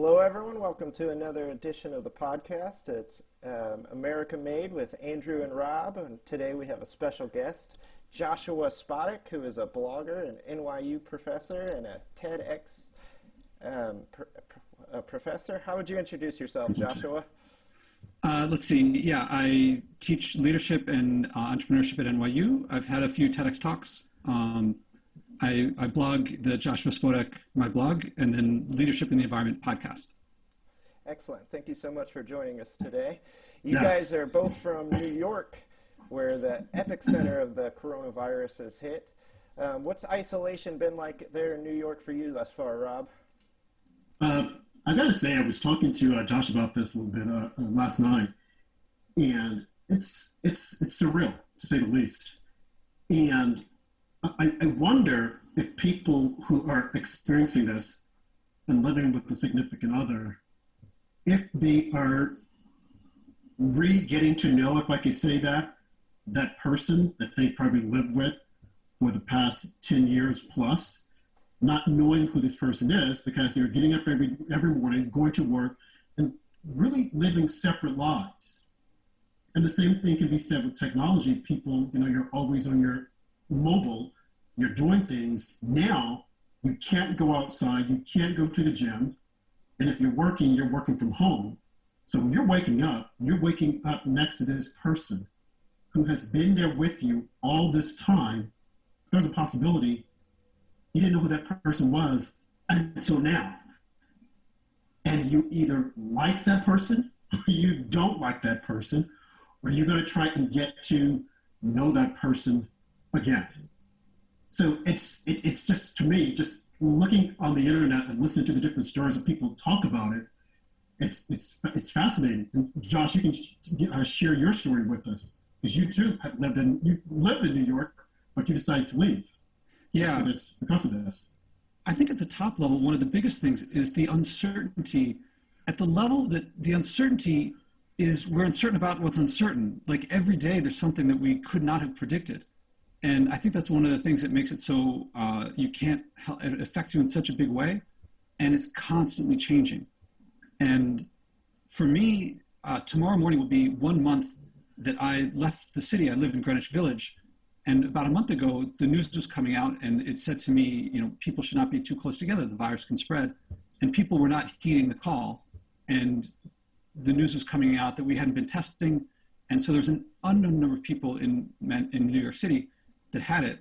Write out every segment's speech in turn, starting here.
Hello, everyone. Welcome to another edition of the podcast. It's America Made with Andrew and Rob, and today we have a special guest, Joshua Spodek, who is a blogger, an NYU professor, and a TEDx professor. How would you introduce yourself, Joshua? Let's see. Yeah, I teach leadership and entrepreneurship at NYU. I've had a few TEDx talks. I blog the Joshua Spodek, my blog, and then Leadership in the Environment podcast. Excellent. Thank you so much for joining us today. You guys are both from New York, where the epicenter of the coronavirus has hit. What's isolation been like there in New York for you thus far, Rob? I got to say, I was talking to Josh about this a little bit last night, and it's surreal, to say the least. And I wonder if people who are experiencing this and living with a significant other, if they are getting to know, if I could say that person that they probably lived with for the past 10 years plus, not knowing who this person is because they're getting up every morning, going to work, and really living separate lives. And the same thing can be said with technology. People, you're always on your mobile, you're doing things. Now, you can't go outside, you can't go to the gym, and if you're working from home. So when you're waking up next to this person who has been there with you all this time. There's a possibility you didn't know who that person was until now. And you either like that person or you don't like that person, or you're going to try and get to know that person again. So it's just, to me, just looking on the internet and listening to the different stories that people talk about it, it's fascinating. And Josh, you can share your story with us, because you too have lived in New York, but you decided to leave. Yeah, because of this. I think at the top level, one of the biggest things is the uncertainty. At the level that the uncertainty is, we're uncertain about what's uncertain. Like every day, there's something that we could not have predicted. And I think that's one of the things that makes it so it affects you in such a big way, and it's constantly changing. And for me, tomorrow morning will be 1 month that I left the city. I lived in Greenwich Village, and about a month ago, the news was coming out, and it said to me, people should not be too close together. The virus can spread, and people were not heeding the call. And the news was coming out that we hadn't been testing, and so there's an unknown number of people in New York City that had it.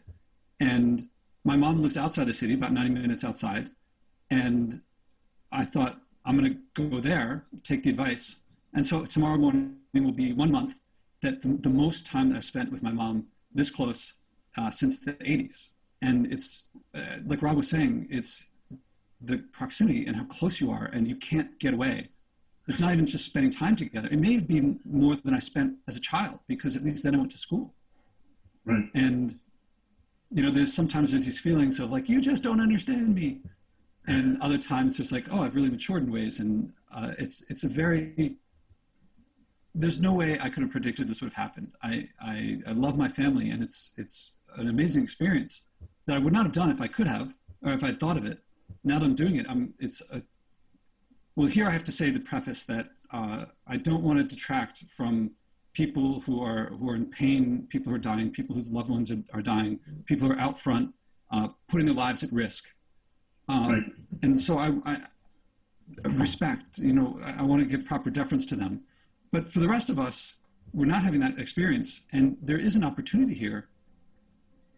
And my mom lives outside the city, about 90 minutes outside. And I thought, I'm going to go there, take the advice. And so tomorrow morning will be 1 month that the most time that I spent with my mom this close since the 80s. And it's, like Rob was saying, it's the proximity and how close you are, and you can't get away. It's not even just spending time together. It may have been more than I spent as a child, because at least then I went to school. Right. And, there's these feelings of like, you just don't understand me. And other times there's like, oh, I've really matured in ways. And there's no way I could have predicted this would have happened. I love my family, and it's an amazing experience that I would not have done if I could have, or if I'd thought of it. Now that I'm doing it, here I have to say the preface that I don't want to detract from people who are in pain, people who are dying, people whose loved ones are dying, people who are out front, putting their lives at risk. Right. And so I respect, I want to give proper deference to them. But for the rest of us, we're not having that experience. And there is an opportunity here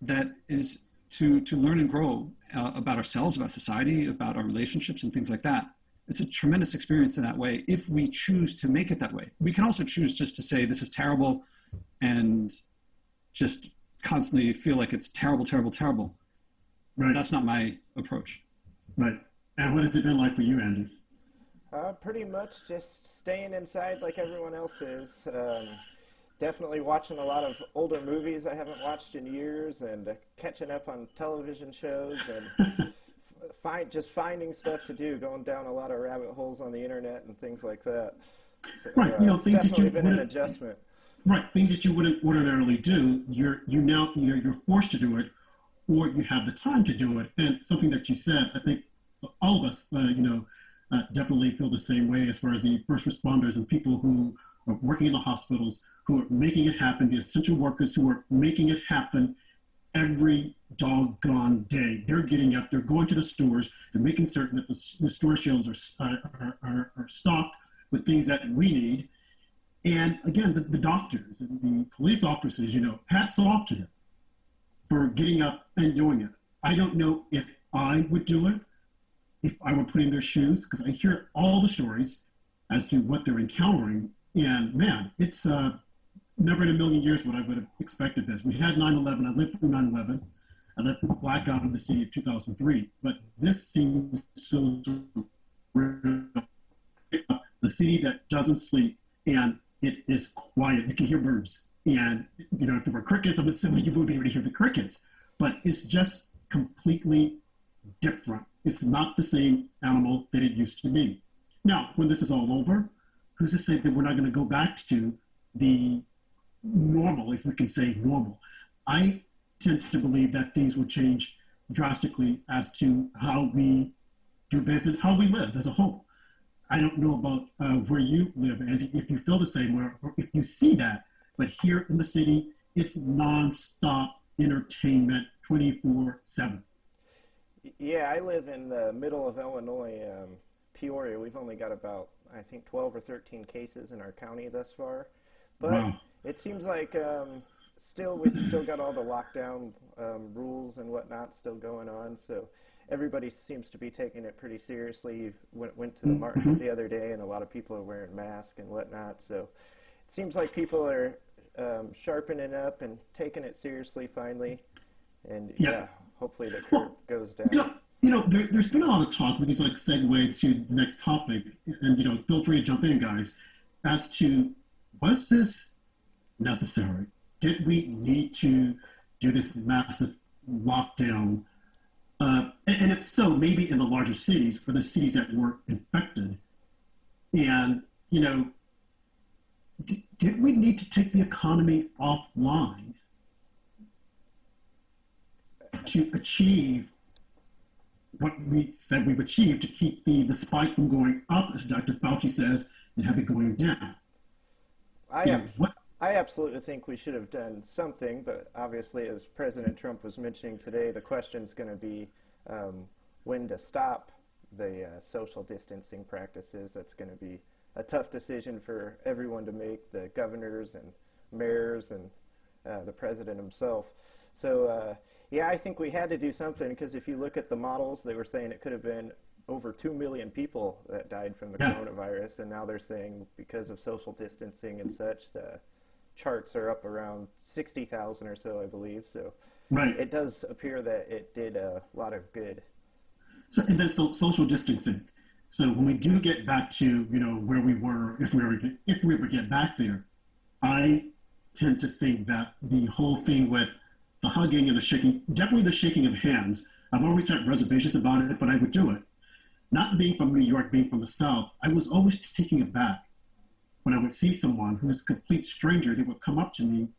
that is to learn and grow about ourselves, about society, about our relationships and things like that. It's a tremendous experience in that way, if we choose to make it that way. We can also choose just to say this is terrible and just constantly feel like it's terrible, terrible, terrible. Right. That's not my approach. Right. And what has it been like for you, Andy? Pretty much just staying inside like everyone else is. Definitely watching a lot of older movies I haven't watched in years, and catching up on television shows, and finding stuff to do, going down a lot of rabbit holes on the internet and things like that. Right, things that you been an adjustment. Right, things that you wouldn't ordinarily do, you're forced to do it, or you have the time to do it. And something that you said, I think all of us, definitely feel the same way as far as the first responders and people who are working in the hospitals, who are making it happen, the essential workers who are making it happen every doggone day. They're getting up, they're going to the stores, they're making certain that the store shelves are stocked with things that we need. And again, the doctors and the police officers, hats off to them for getting up and doing it. I don't know if I would do it if I were put in their shoes, because I hear all the stories as to what they're encountering. And man, it's never in a million years what I would have expected this. We had 9/11. I lived through 9/11. I lived through the blackout in the city of 2003. But this seems so real. The city that doesn't sleep, and it is quiet. You can hear birds. And, if there were crickets, I'm assuming you would be able to hear the crickets. But it's just completely different. It's not the same animal that it used to be. Now, when this is all over, who's to say that we're not going to go back to the normal, if we can say normal? I tend to believe that things will change drastically as to how we do business, how we live as a whole. I don't know about where you live, Andy, if you feel the same way or if you see that, but here in the city, it's nonstop entertainment 24/7. Yeah, I live in the middle of Illinois, Peoria. We've only got about, I think, 12 or 13 cases in our county thus far. But Wow. it seems like we've still got all the lockdown rules and whatnot still going on. So everybody seems to be taking it pretty seriously. Went to the market the other day, and a lot of people are wearing masks and whatnot. So it seems like people are sharpening up and taking it seriously finally. And yeah, hopefully the curve goes down. There's been a lot of talk. We can segue to the next topic, and feel free to jump in, guys, as to was this necessary? Did we need to do this massive lockdown? And if so, maybe in the larger cities, for the cities that were infected, and did we need to take the economy offline to achieve what we said we've achieved, to keep the spike from going up, as Dr. Fauci says, and have it going down? I absolutely think we should have done something, but obviously, as President Trump was mentioning today, the question's going to be when to stop the social distancing practices. That's going to be a tough decision for everyone to make, the governors and mayors and the president himself. So, I think we had to do something, because if you look at the models, they were saying it could have been over 2 million people that died from the coronavirus, and now they're saying because of social distancing and such, the charts are up around 60,000 or so, I believe. So it does appear that it did a lot of good. So, and then social distancing. So when we do get back to where we were, if we ever get back there, I tend to think that the whole thing with the hugging and the shaking, definitely the shaking of hands, I've always had reservations about it, but I would do it. Not being from New York, being from the South, I was always taking it back. When I would see someone who was a complete stranger, they would come up to me,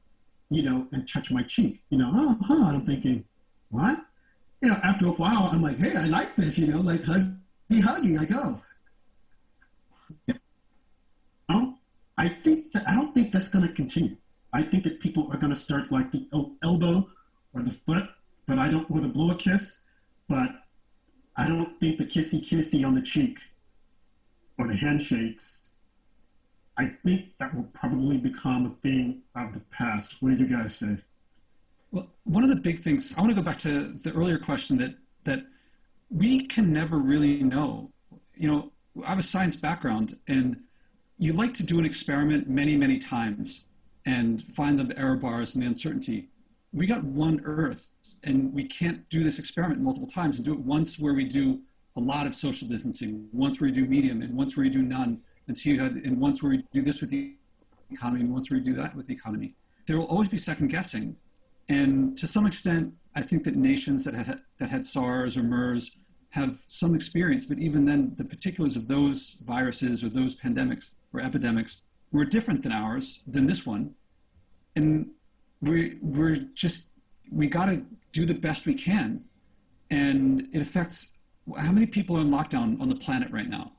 and touch my cheek. And I'm thinking, what? After a while, I'm like, hey, I like this, like huggy. I go. I don't think that's going to continue. I think that people are going to start like the elbow or the foot, or the blow a kiss, but I don't think the kissy on the cheek or the handshakes. I think that will probably become a thing of the past. What do you guys say? Well, one of the big things, I want to go back to the earlier question that we can never really know. I have a science background, and you like to do an experiment many, many times and find the error bars and the uncertainty. We got one Earth, and we can't do this experiment multiple times and do it once where we do a lot of social distancing, once where we do medium, and once where we do none, and once where we do this with the economy, and once where we do that with the economy. There will always be second guessing. And to some extent, I think that nations that had SARS or MERS have some experience, but even then, the particulars of those viruses or those pandemics or epidemics were different than this one. And we got to do the best we can. And it affects, how many people are in lockdown on the planet right now?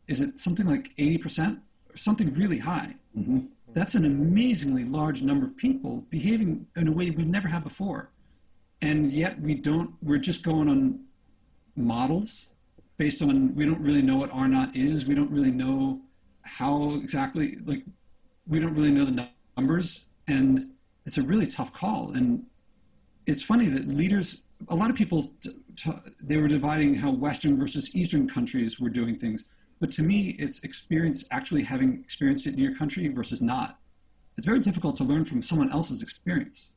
is it something like 80% or something really high? Mm-hmm. That's an amazingly large number of people behaving in a way we never have before. And yet we're just going on models based on, we don't really know what R naught is. We don't really know how exactly, like, we don't really know the numbers. And it's a really tough call. And it's funny that leaders, a lot of people, they were dividing how Western versus Eastern countries were doing things. But to me, it's experience, actually having experienced it in your country versus not. It's very difficult to learn from someone else's experience.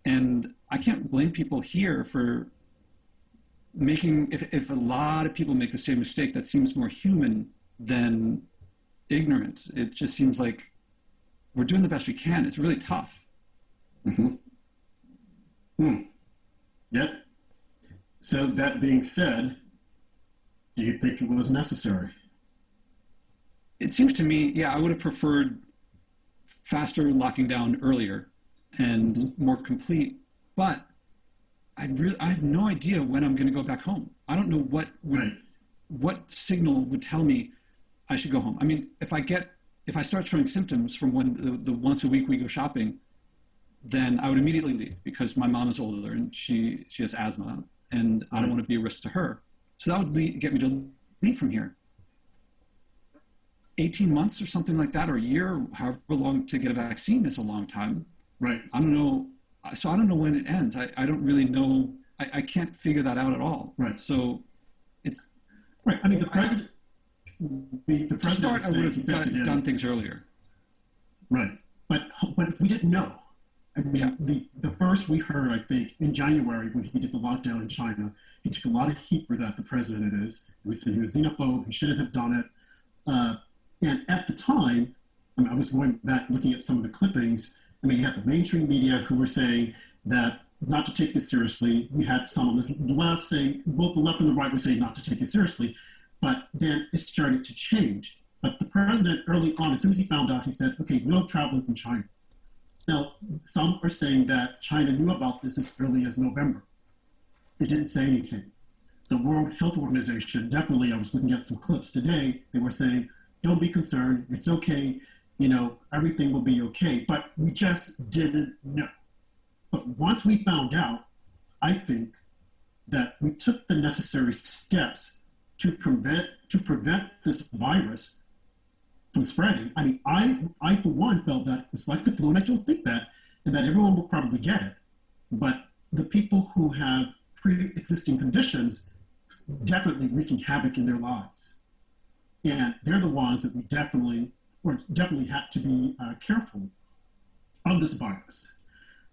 And I can't blame people here for making, if a lot of people make the same mistake, that seems more human than ignorance. It just seems like we're doing the best we can. It's really tough. Mm-hmm. Yep. So that being said, do you think it was necessary? It seems to me, yeah, I would have preferred faster locking down earlier and more complete, but I have no idea when I'm going to go back home. I don't know what signal would tell me I should go home. I mean, if I start showing symptoms from when the once a week we go shopping, then I would immediately leave because my mom is older and she has asthma and I don't want to be a risk to her. So that would get me to leave from here. 18 months or something like that, or a year, or however long to get a vaccine is a long time. Right. I don't know. So I don't know when it ends. I don't really know. I can't figure that out at all. Right. So it's right. I mean, the president. The president. I would have done things earlier. Right. But if we didn't know, I mean, the first we heard, I think, in January when he did the lockdown in China, he took a lot of heat for that. The president is. We said he was xenophobe. He shouldn't have done it. And at the time, I mean, I was going back looking at some of the clippings. I mean, you had the mainstream media who were saying that not to take this seriously. We had some on the left saying, both the left and the right were saying not to take it seriously. But then it started to change. But the president early on, as soon as he found out, he said, okay, no traveling from China. Now, some are saying that China knew about this as early as November. They didn't say anything. The World Health Organization, definitely, I was looking at some clips today, they were saying, don't be concerned, it's okay, you know, everything will be okay. But we just didn't know. But once we found out, I think that we took the necessary steps to prevent this virus from spreading. I mean, I for one felt that it's like the flu, and I still think that, and that everyone will probably get it. But the people who have pre-existing conditions definitely wreaking havoc in their lives. And they're the ones that we definitely had to be careful of this virus.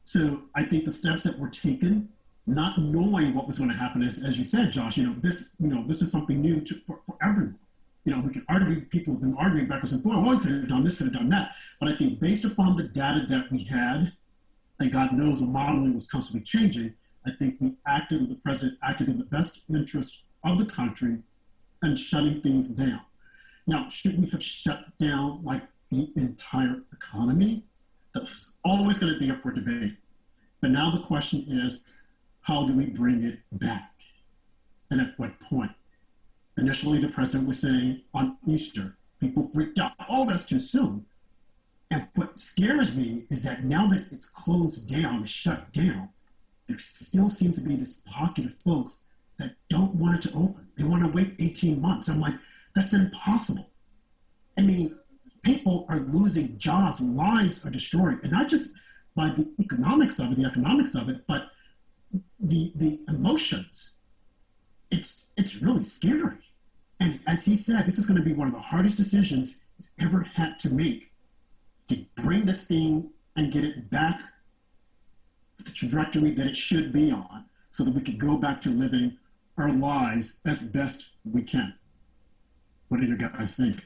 So I think the steps that were taken, not knowing what was going to happen, is, as you said, Josh, this is something new for everyone. We can argue, people have been arguing backwards and forwards, oh, could have done this, could have done that. But I think based upon the data that we had, and God knows the modeling was constantly changing, I think the president acted in the best interest of the country and shutting things down. Now, should we have shut down like the entire economy? That's always going to be up for debate. But now the question is, how do we bring it back? And at what point? Initially, the president was saying on Easter, people freaked out. Oh, that's too soon. And what scares me is that now that it's closed down, shut down, there still seems to be this pocket of folks that don't want it to open. They want to wait 18 months. I'm like, that's impossible. I mean, people are losing jobs, lives are destroyed, and not just by the economics of it, but the emotions. It's really scary. And as he said, this is going to be one of the hardest decisions he's ever had to make, to bring this thing and get it back the trajectory that it should be on, so that we could go back to living our lives as best we can. What do you guys think?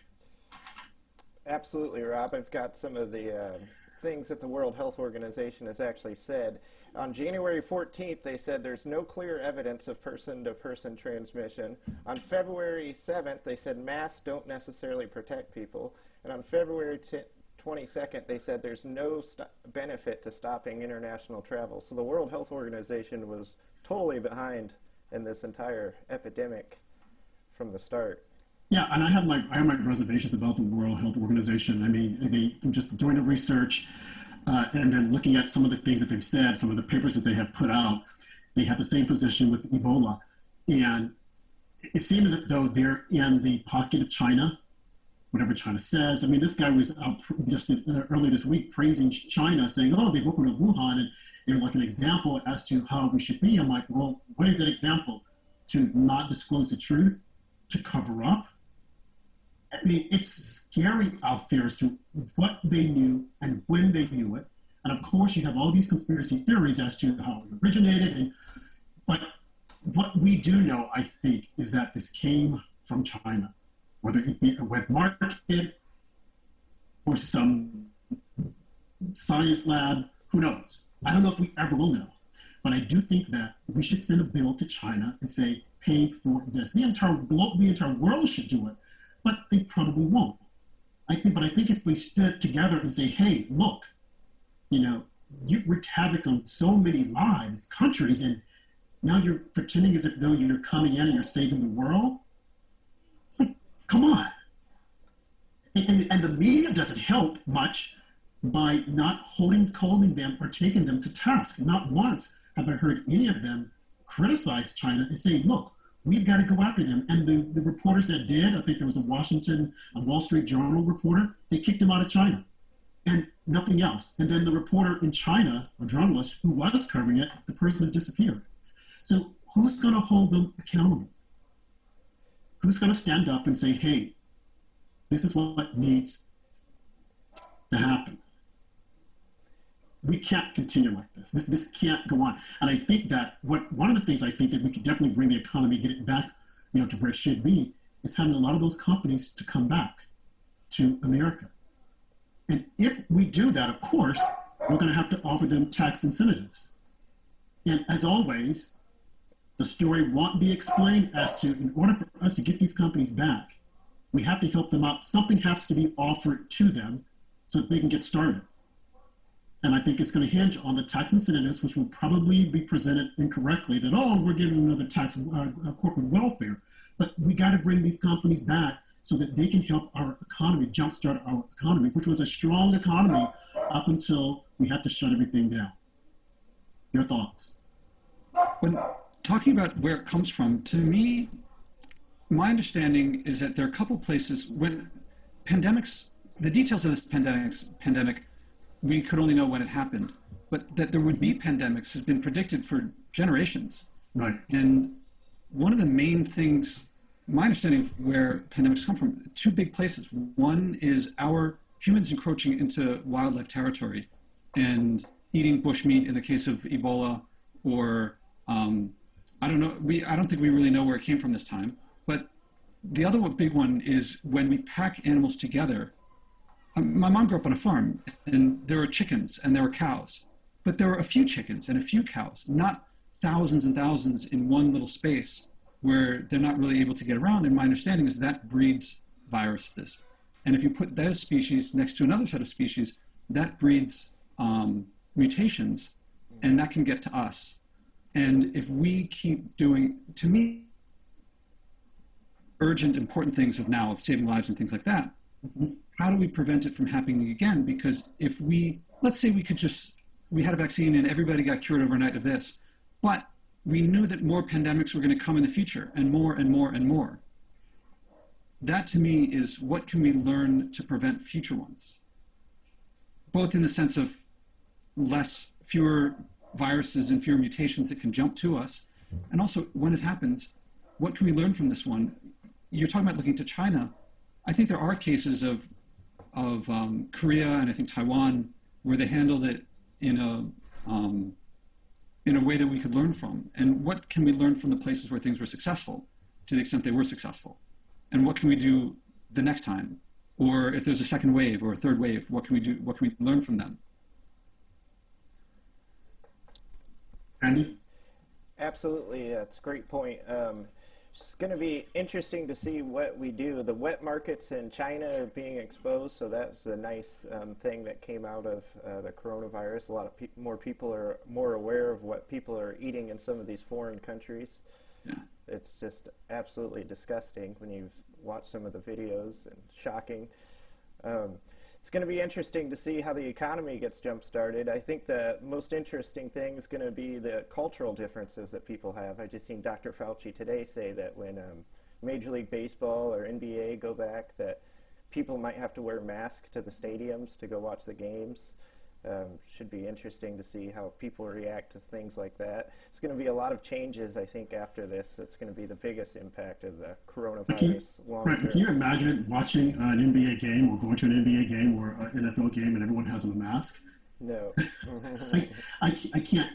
Absolutely, Rob. I've got some of the things that the World Health Organization has actually said. On January 14th, they said there's no clear evidence of person-to-person transmission. On February 7th, they said masks don't necessarily protect people. And on February 22nd, they said there's no benefit to stopping international travel. So the World Health Organization was totally behind in this entire epidemic from the start. Yeah, and I have my reservations about the World Health Organization. I mean, they just doing the research and then looking at some of the things that they've said, some of the papers that they have put out. They have the same position with Ebola, and it seems as though they're in the pocket of China, whatever China says. I mean, this guy was out just early this week praising China, saying, "Oh, they've opened up Wuhan," and they're like an example as to how we should be. I'm like, well, what is that example? To not disclose the truth, to cover up? I mean, it's scary out there as to what they knew and when they knew it. And of course, you have all these conspiracy theories as to how it originated. But what we do know, I think, is that this came from China, whether it be a wet market or some science lab, who knows? I don't know if we ever will know. But I do think that we should send a bill to China and say, pay for this. The entire world should do it, but they probably won't. But I think if we stood together and say, hey, look, you've wreaked havoc on so many lives, countries, and now you're pretending as if though you're coming in and you're saving the world. It's like, come on. And the media doesn't help much by not holding them or taking them to task. Not once have I heard any of them criticize China and say, look, we've got to go after them. And the reporters that did, I think there was a Wall Street Journal reporter, they kicked him out of China and nothing else. And then the reporter in China, a journalist who was covering it, the person has disappeared. So who's going to hold them accountable? Who's going to stand up and say, hey, this is what needs to happen? We can't continue like this. This can't go on. And I think that one of the things I think that we could definitely bring the economy, get it back, to where it should be, is having a lot of those companies to come back to America. And if we do that, of course, we're going to have to offer them tax incentives. And as always, the story won't be explained as to, in order for us to get these companies back, we have to help them out. Something has to be offered to them so that they can get started. And I think it's going to hinge on the tax incentives, which will probably be presented incorrectly, that, oh, we're getting another tax corporate welfare. But we got to bring these companies back so that they can help our economy, jumpstart our economy, which was a strong economy up until we had to shut everything down. Your thoughts? When talking about where it comes from, to me, my understanding is that there are a couple places when pandemics, the details of this pandemic, we could only know when it happened, but that there would be pandemics has been predicted for generations. Right. And one of the main things, my understanding of where pandemics come from, two big places. One is our humans encroaching into wildlife territory and eating bushmeat in the case of Ebola, or I don't know. I don't think we really know where it came from this time. But the other big one is when we pack animals together. My mom grew up on a farm, and there were chickens and there were cows, but there were a few chickens and a few cows, not thousands and thousands in one little space where they're not really able to get around. And my understanding is that breeds viruses. And if you put those species next to another set of species, that breeds mutations, and that can get to us. And if we keep doing, to me, urgent, important things of now, of saving lives and things like that, how do we prevent it from happening again? Because if let's say we had a vaccine and everybody got cured overnight of this, but we knew that more pandemics were going to come in the future, and more and more and more. That to me is, what can we learn to prevent future ones? Both in the sense of fewer viruses and fewer mutations that can jump to us, and also when it happens, what can we learn from this one? You're talking about looking to China. I think there are cases of Korea and I think Taiwan where they handled it in a way that we could learn from. And what can we learn from the places where things were successful, to the extent they were successful? And what can we do the next time? Or if there's a second wave or a third wave, what can we do? What can we learn from them? Andy? Absolutely, that's a great point. It's going to be interesting to see what we do. The wet markets in China are being exposed, so that's a nice thing that came out of the coronavirus. A lot of more people are more aware of what people are eating in some of these foreign countries. Yeah. It's just absolutely disgusting when you watched some of the videos, and shocking. It's going to be interesting to see how the economy gets jump-started. I think the most interesting thing is going to be the cultural differences that people have. I just seen Dr. Fauci today say that when Major League Baseball or NBA go back, that people might have to wear masks to the stadiums to go watch the games. Should be interesting to see how people react to things like that. It's going to be a lot of changes, I think, after this. It's going to be the biggest impact of the coronavirus long term. Can you imagine watching an NBA game or going to an NBA game or an NFL game and everyone has on a mask? No. I can't.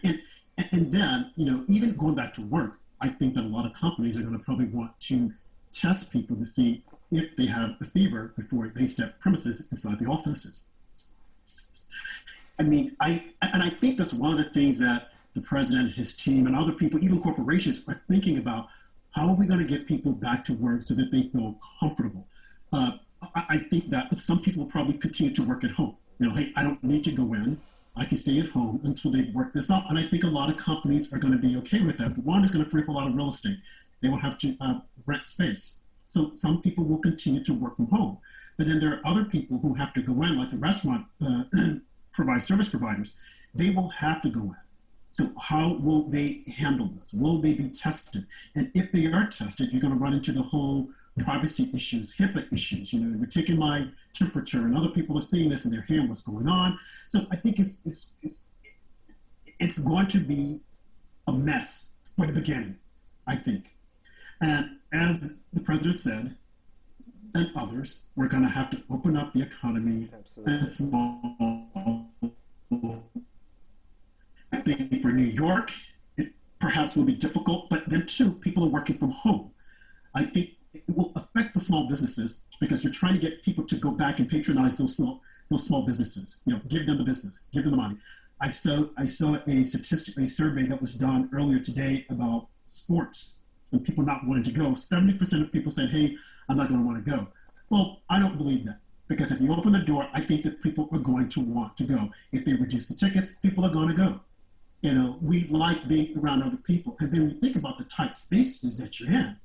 And then, even going back to work, I think that a lot of companies are going to probably want to test people to see if they have a fever before they step premises inside the offices. I mean, I think that's one of the things that the president, his team, and other people, even corporations, are thinking about. How are we going to get people back to work so that they feel comfortable? I think that some people will probably continue to work at home. Hey, I don't need to go in. I can stay at home until they work this out. And I think a lot of companies are going to be okay with that. But one is going to free up a lot of real estate. They won't have to rent space. So some people will continue to work from home. But then there are other people who have to go in, like the restaurant service providers. They will have to go in. So how will they handle this? Will they be tested? And if they are tested, you're going to run into the whole privacy issues, HIPAA issues. You're taking my temperature, and other people are seeing this and they're hearing what's going on. So I think it's going to be a mess for the beginning, I think. And as the president said, and others, we're going to have to open up the economy. Absolutely. And small. I think for New York, it perhaps will be difficult, but then too, people are working from home. I think it will affect the small businesses because you're trying to get people to go back and patronize those small businesses. Give them the business, give them the money. I saw a survey that was done earlier today about sports and people not wanting to go. 70% of people said, "Hey, I'm not going to want to go." Well, I don't believe that. Because if you open the door, I think that people are going to want to go. If they reduce the tickets, people are going to go. We like being around other people. And then we think about the tight spaces that you're in.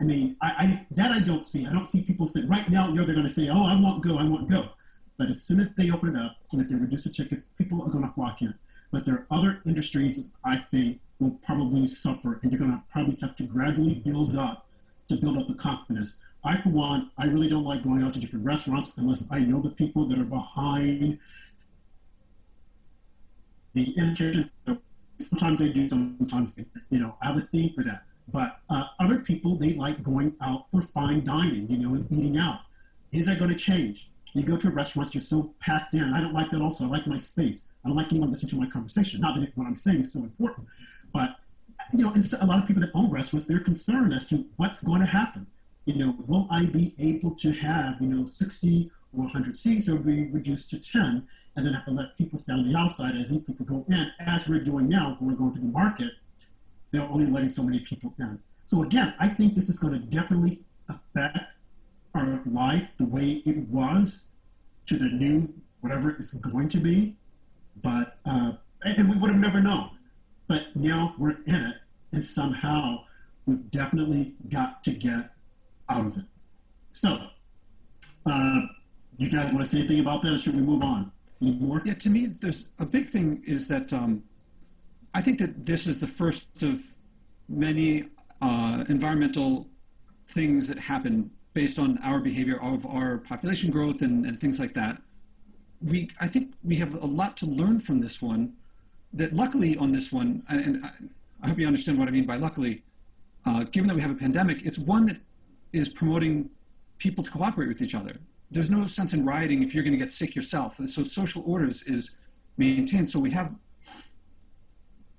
I mean, I don't see. I don't see people say, right now, they're going to say, "Oh, I won't go, I won't go." But as soon as they open it up and if they reduce the tickets, people are going to flock in. But there are other industries I think will probably suffer, and you're going to probably have to gradually build up the confidence. I, for one, I really don't like going out to different restaurants unless I know the people that are behind the indication. Sometimes they do, sometimes they, I have a thing for that. But other people, they like going out for fine dining, and eating out. Is that going to change? You go to a restaurant, you're so packed in. I don't like that also. I like my space. I don't like anyone listening to my conversation. Not that what I'm saying is so important. But, and a lot of people that own restaurants, they're concerned as to what's going to happen. Will I be able to have, 60 or 100 seats, or be reduced to 10, and then have to let people stand on the outside as these people go in, as we're doing now when we're going to the market. They're only letting so many people in. So again, I think this is going to definitely affect our life the way it was to the new, whatever it's going to be. But, and we would have never known. But now we're in it, and somehow we've definitely got to get out of it. So, you guys want to say anything about that, or should we move on? Any more? Yeah, to me, there's a big thing is that I think that this is the first of many environmental things that happen based on our behavior of our population growth and things like that. I think we have a lot to learn from this one, that luckily on this one, and I hope you understand what I mean by luckily, given that we have a pandemic, it's one that is promoting people to cooperate with each other. There's no sense in rioting if you're going to get sick yourself. So social orders is maintained. So we have,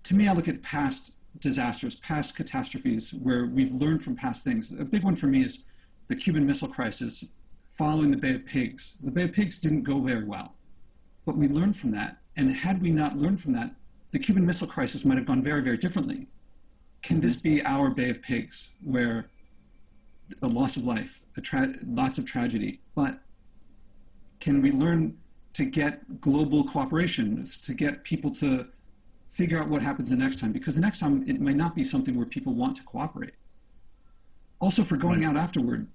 to me, I look at past disasters, past catastrophes, where we've learned from past things. A big one for me is the Cuban Missile Crisis following the Bay of Pigs. The Bay of Pigs didn't go very well, but we learned from that. And had we not learned from that, the Cuban Missile Crisis might have gone very, very differently. Can this be our Bay of Pigs, where a loss of life, lots of tragedy, but can we learn to get global cooperation, to get people to figure out what happens the next time? Because the next time it might not be something where people want to cooperate. Also, for going out afterward,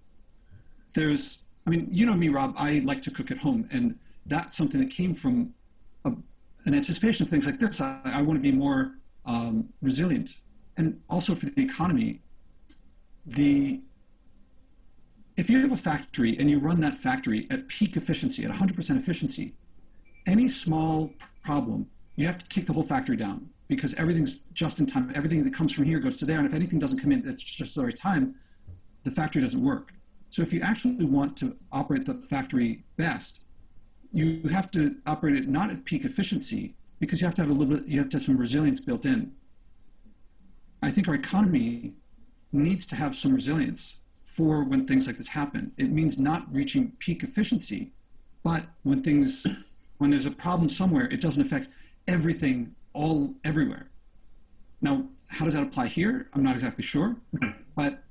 there's, I mean, you know me, Rob, I like to cook at home, and that's something that came from a, an anticipation of things like this. I want to be more resilient. And also for the economy, the if you have a factory and you run that factory at peak efficiency, at 100% efficiency, any small problem, you have to take the whole factory down because everything's just in time. Everything that comes from here goes to there. And if anything doesn't come in at just the right time, the factory doesn't work. So if you actually want to operate the factory best, you have to operate it not at peak efficiency because you have to have a little bit, you have to have some resilience built in. I think our economy needs to have some resilience for when things like this happen. It means not reaching peak efficiency, but when there's a problem somewhere, it doesn't affect everything all everywhere. Now, how does that apply here? I'm not exactly sure, but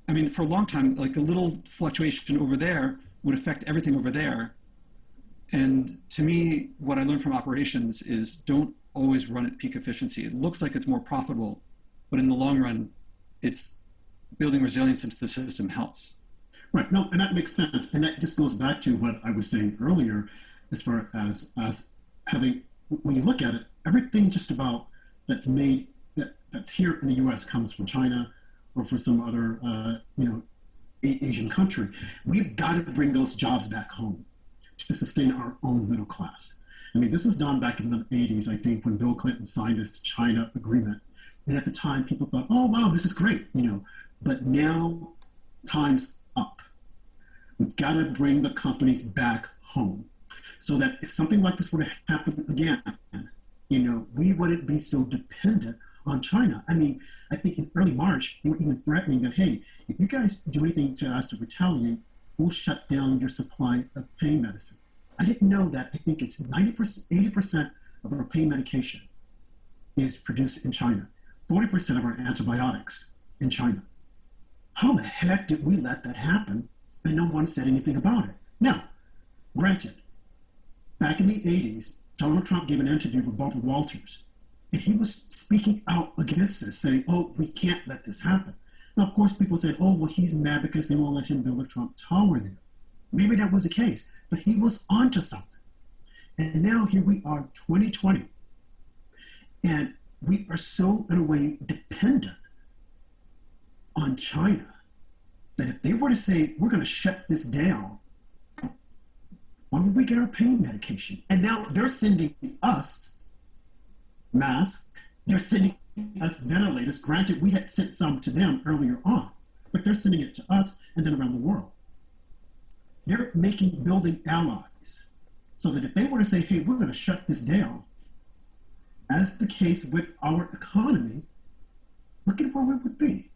I mean, for a long time, like a little fluctuation over there would affect everything over there. And to me, what I learned from operations is don't always run at peak efficiency. It looks like it's more profitable, but in the long run, it's building resilience into the system helps. Right. No, and that makes sense. And that just goes back to what I was saying earlier, as far as having, when you look at it, everything just about that's made, that's here in the U.S. comes from China or from some other, Asian country. We've got to bring those jobs back home to sustain our own middle class. I mean, this was done back in the 80s, I think, when Bill Clinton signed this China agreement. And at the time, people thought, oh, wow, this is great, But now, time's up. We've got to bring the companies back home so that if something like this were to happen again, we wouldn't be so dependent on China. I mean, I think in early March, they were even threatening that, hey, if you guys do anything to us to retaliate, we'll shut down your supply of pain medicine. I didn't know that. I think it's 90%, 80% of our pain medication is produced in China. 40% of our antibiotics in China. How the heck did we let that happen and no one said anything about it? Now, granted, back in the 80s, Donald Trump gave an interview with Barbara Walters, and he was speaking out against this, saying, oh, we can't let this happen. Now, of course, people said, oh, well, he's mad because they won't let him build a Trump Tower there. Maybe that was the case, but he was onto something. And now here we are, 2020, and we are so, in a way, dependent on China that if they were to say, we're going to shut this down, why would we get our pain medication? And now they're sending us masks, they're sending us ventilators. Granted, we had sent some to them earlier on, but they're sending it to us and then around the world. They're building allies so that if they were to say, hey, we're going to shut this down, as the case with our economy, look at where we would be.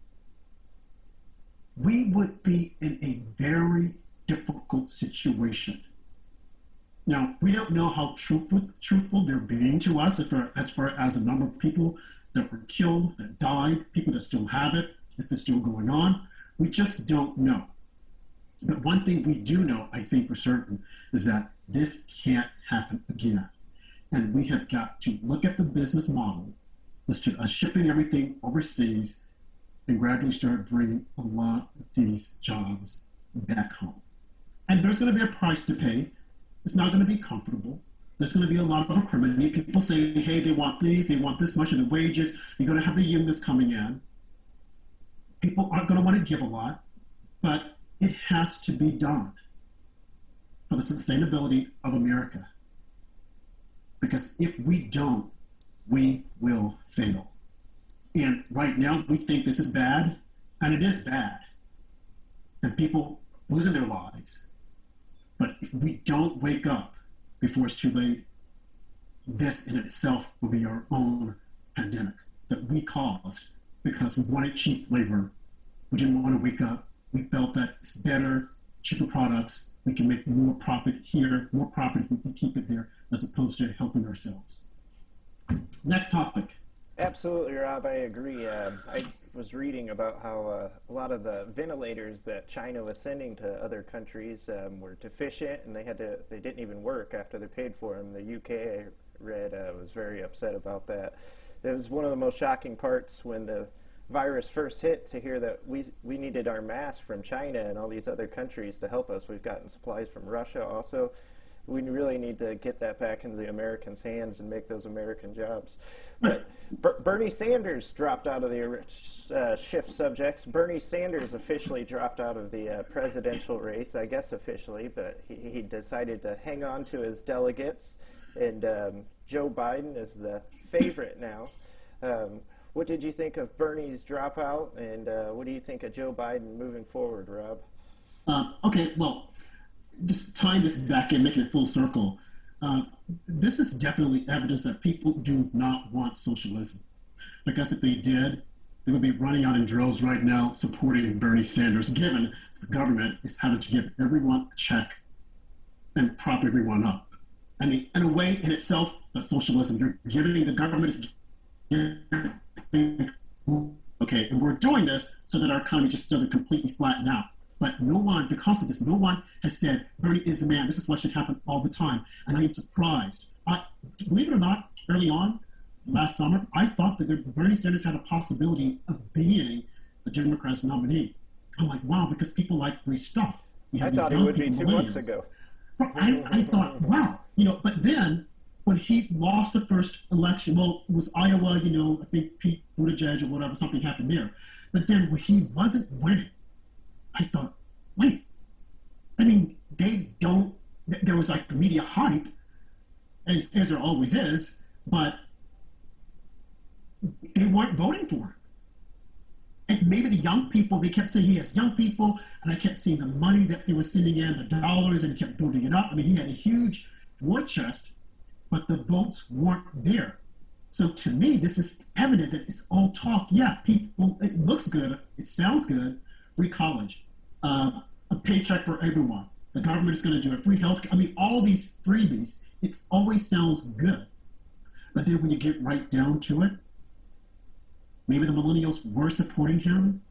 We would be in a very difficult situation. Now, we don't know how truthful they're being to us as far as the number of people that were killed, that died, people that still have it, if it's still going on. We just don't know. But one thing we do know, I think for certain, is that this can't happen again. And we have got to look at the business model, shipping everything overseas, and gradually start bringing a lot of these jobs back home. And there's going to be a price to pay. It's not going to be comfortable. There's going to be a lot of acrimony. People saying, hey, they want this much of the wages. You're going to have the unions coming in. People aren't going to want to give a lot, but it has to be done for the sustainability of America. Because if we don't, we will fail. And right now, we think this is bad, and it is bad. And people losing their lives. But if we don't wake up before it's too late, this in itself will be our own pandemic that we caused because we wanted cheap labor. We didn't want to wake up. We felt that it's better, cheaper products. We can make more profit here, more profit if we can keep it there, as opposed to helping ourselves. Next topic. Absolutely, Rob. I agree. I was reading about how a lot of the ventilators that China was sending to other countries were deficient, and they didn't even work after they paid for them. The UK, I read, was very upset about that. It was one of the most shocking parts when the virus first hit to hear that we needed our masks from China and all these other countries to help us. We've gotten supplies from Russia also. We really need to get that back into the Americans' hands and make those American jobs. But Bernie Sanders dropped out of the shift subjects. Bernie Sanders officially dropped out of the presidential race, I guess officially, but he decided to hang on to his delegates. And Joe Biden is the favorite now. What did you think of Bernie's dropout, and what do you think of Joe Biden moving forward, Rob? Okay, well, just tying this back and making it full circle, this is definitely evidence that people do not want socialism. Because if they did, they would be running out in droves right now supporting Bernie Sanders, given the government is having to give everyone a check and prop everyone up. I mean, in a way, in itself, that's socialism. You're giving the government is giving, okay, and we're doing this so that our economy just doesn't completely flatten out. But no one, because of this, no one has said, Bernie is the man. This is what should happen all the time. And I am surprised. Believe it or not, early on, last summer, I thought that Bernie Sanders had a possibility of being the Democrats' nominee. I'm like, wow, because people like free stuff. I thought it would be 2 months ago. I thought, wow, but then when he lost the first election, well, it was Iowa, I think Pete Buttigieg or whatever, something happened there. But then when he wasn't winning, I thought, wait, I mean, there was like media hype, as there always is, but they weren't voting for him. And maybe the young people, they kept saying he has young people, and I kept seeing the money that they were sending in, the dollars, and he kept building it up. I mean, he had a huge war chest, but the votes weren't there. So to me, this is evident that it's all talk. Yeah, people, it looks good, it sounds good, free college, a paycheck for everyone. The government is going to do it, free health. I mean, all these freebies, it always sounds good. But then when you get right down to it, maybe the millennials were supporting him,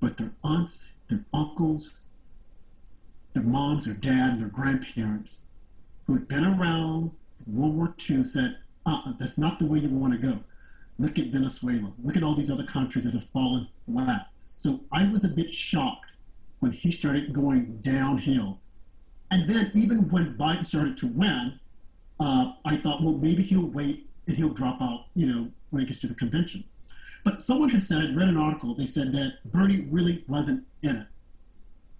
but their aunts, their uncles, their moms, their dad, their grandparents, who had been around World War II, said, that's not the way you want to go. Look at Venezuela. Look at all these other countries that have fallen flat. So I was a bit shocked when he started going downhill. And then even when Biden started to win, I thought, well, maybe he'll wait and he'll drop out, when he gets to the convention. But someone had said, I read an article, they said that Bernie really wasn't in it.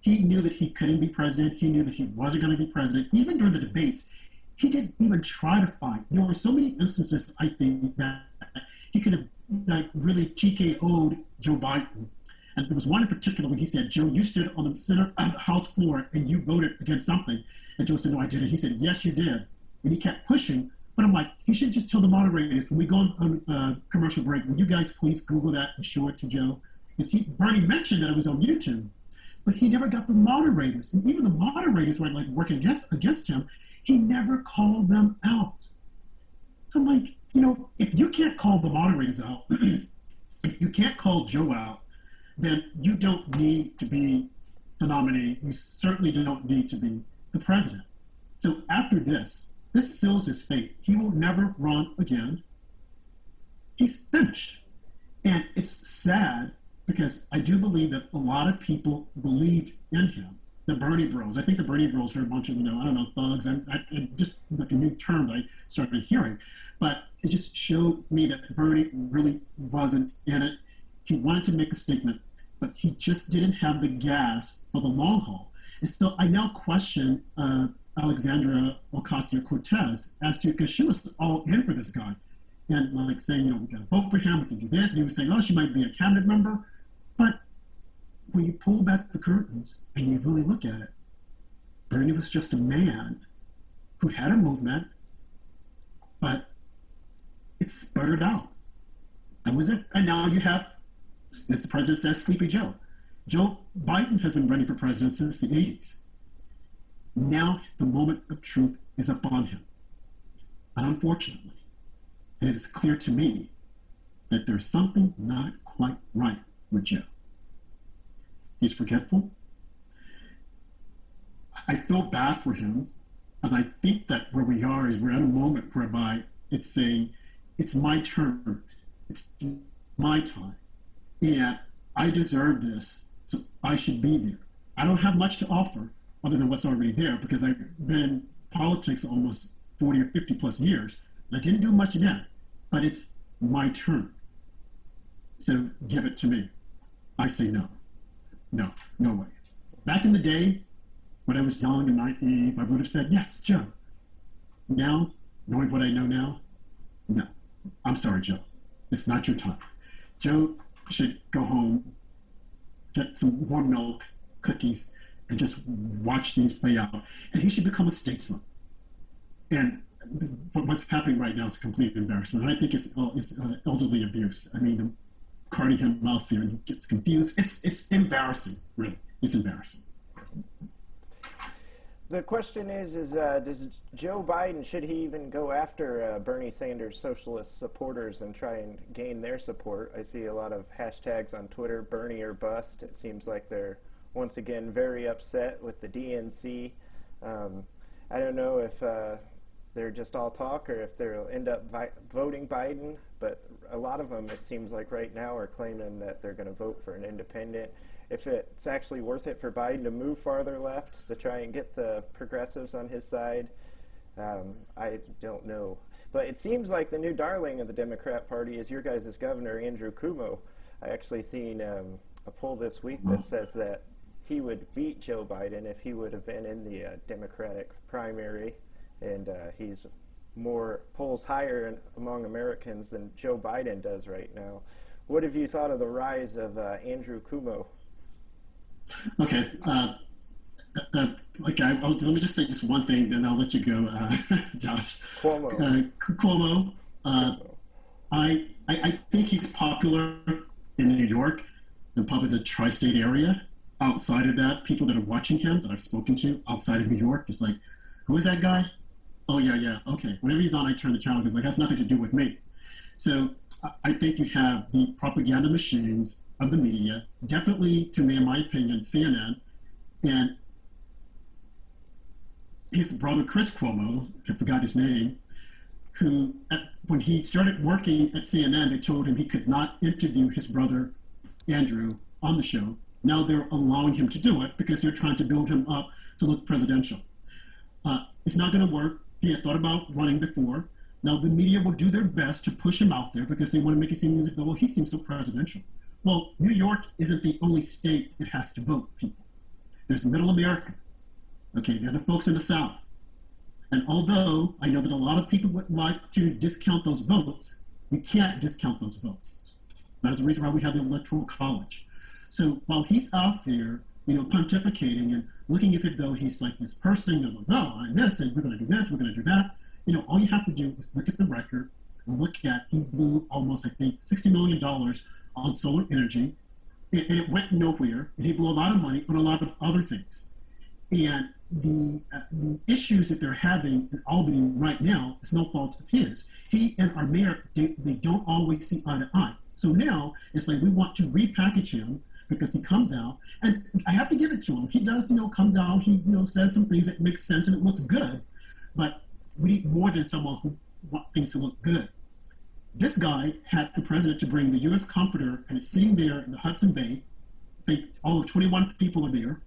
He knew that he couldn't be president. He knew that he wasn't going to be president. Even during the debates, he didn't even try to fight. There were so many instances, I think, that he could have really TKO'd Joe Biden. And there was one in particular when he said, Joe, you stood on the center of the House floor and you voted against something. And Joe said, no, I didn't. He said, yes, you did. And he kept pushing. But I'm like, he should just tell the moderators, when we go on commercial break, will you guys please Google that and show it to Joe? Because Bernie mentioned that it was on YouTube, but he never got the moderators. And even the moderators were like working against him. He never called them out. So I'm like, if you can't call the moderators out, if you can't call Joe out, then you don't need to be the nominee. You certainly don't need to be the president. So after this seals his fate. He will never run again. He's finished. And it's sad because I do believe that a lot of people believed in him. The Bernie Bros. I think the Bernie Bros are a bunch of, thugs. And just like a new term that I started hearing. But it just showed me that Bernie really wasn't in it. He wanted to make a statement, but he just didn't have the gas for the long haul. And so I now question Alexandria Ocasio-Cortez as to, because she was all in for this guy and like saying, we got to vote for him, we can do this. And he was saying, she might be a cabinet member. But when you pull back the curtains and you really look at it, Bernie was just a man who had a movement, but it sputtered out. That was it. And now you have, as the president says, Sleepy Joe. Joe Biden has been running for president since the 80s. Now the moment of truth is upon him. And unfortunately, and it is clear to me that there's something not quite right with Joe. He's forgetful. I feel bad for him. And I think that where we are is we're at a moment whereby it's my turn. It's my time. And I deserve this, so I should be there. I don't have much to offer other than what's already there because I've been in politics almost 40 or 50 plus years. And I didn't do much then, but it's my turn. So give it to me. I say no. No, no way. Back in the day, when I was young and naive, I would have said, yes, Joe. Now, knowing what I know now, no. I'm sorry, Joe. It's not your time. Joe should go home, get some warm milk, cookies, and just watch things play out. And he should become a statesman. And what's happening right now is a complete embarrassment. And I think it's elderly abuse. I mean, I'm carting him out there and he gets confused. It's embarrassing, really. It's embarrassing. The question is does Joe Biden, should he even go after Bernie Sanders' socialist supporters and try and gain their support? I see a lot of hashtags on Twitter, Bernie or bust. It seems like they're, once again, very upset with the DNC. I don't know if they're just all talk or if they'll end up voting Biden, but a lot of them, it seems like right now, are claiming that they're going to vote for an independent. If it's actually worth it for Biden to move farther left to try and get the progressives on his side, I don't know. But it seems like the new darling of the Democrat Party is your guys' governor, Andrew Cuomo. I actually seen a poll this week that says that he would beat Joe Biden if he would have been in the Democratic primary, and he's more polls higher among Americans than Joe Biden does right now. What have you thought of the rise of Andrew Cuomo? Okay. Let me just say just one thing, then I'll let you go, Josh. Cuomo. Cuomo. I think he's popular in New York and probably the tri-state area. Outside of that, people that are watching him that I've spoken to outside of New York, it's like, who is that guy? Oh, yeah, okay. Whenever he's on, I turn the channel because has nothing to do with me. So I think you have the propaganda machines of the media, definitely, to me, in my opinion, CNN, and his brother Chris Cuomo, I forgot his name, who, when he started working at CNN, they told him he could not interview his brother Andrew on the show. Now they're allowing him to do it because they're trying to build him up to look presidential. It's not going to work. He had thought about running before. Now the media will do their best to push him out there because they want to make it seem as if, well, he seems so presidential. Well, New York isn't the only state that has to vote people. There's Middle America. Okay, there are the folks in the South. And although I know that a lot of people would like to discount those votes, you can't discount those votes. That's the reason why we have the Electoral College. So while he's out there, pontificating and looking as if though he's like this person, I'm this, and we're going to do this, we're going to do that, all you have to do is look at the record and look at, he blew almost, I think, $60 million on solar energy, and it went nowhere, and he blew a lot of money on a lot of other things. And the issues that they're having in Albany right now is no fault of his. He and our mayor, they don't always see eye to eye. So now it's like we want to repackage him because he comes out, and I have to give it to him. He does, comes out, he, says some things that make sense and it looks good, but we need more than someone who wants things to look good. This guy had the president to bring the U.S. Comforter, and it's sitting there in the Hudson Bay. I think all of 21 people are there.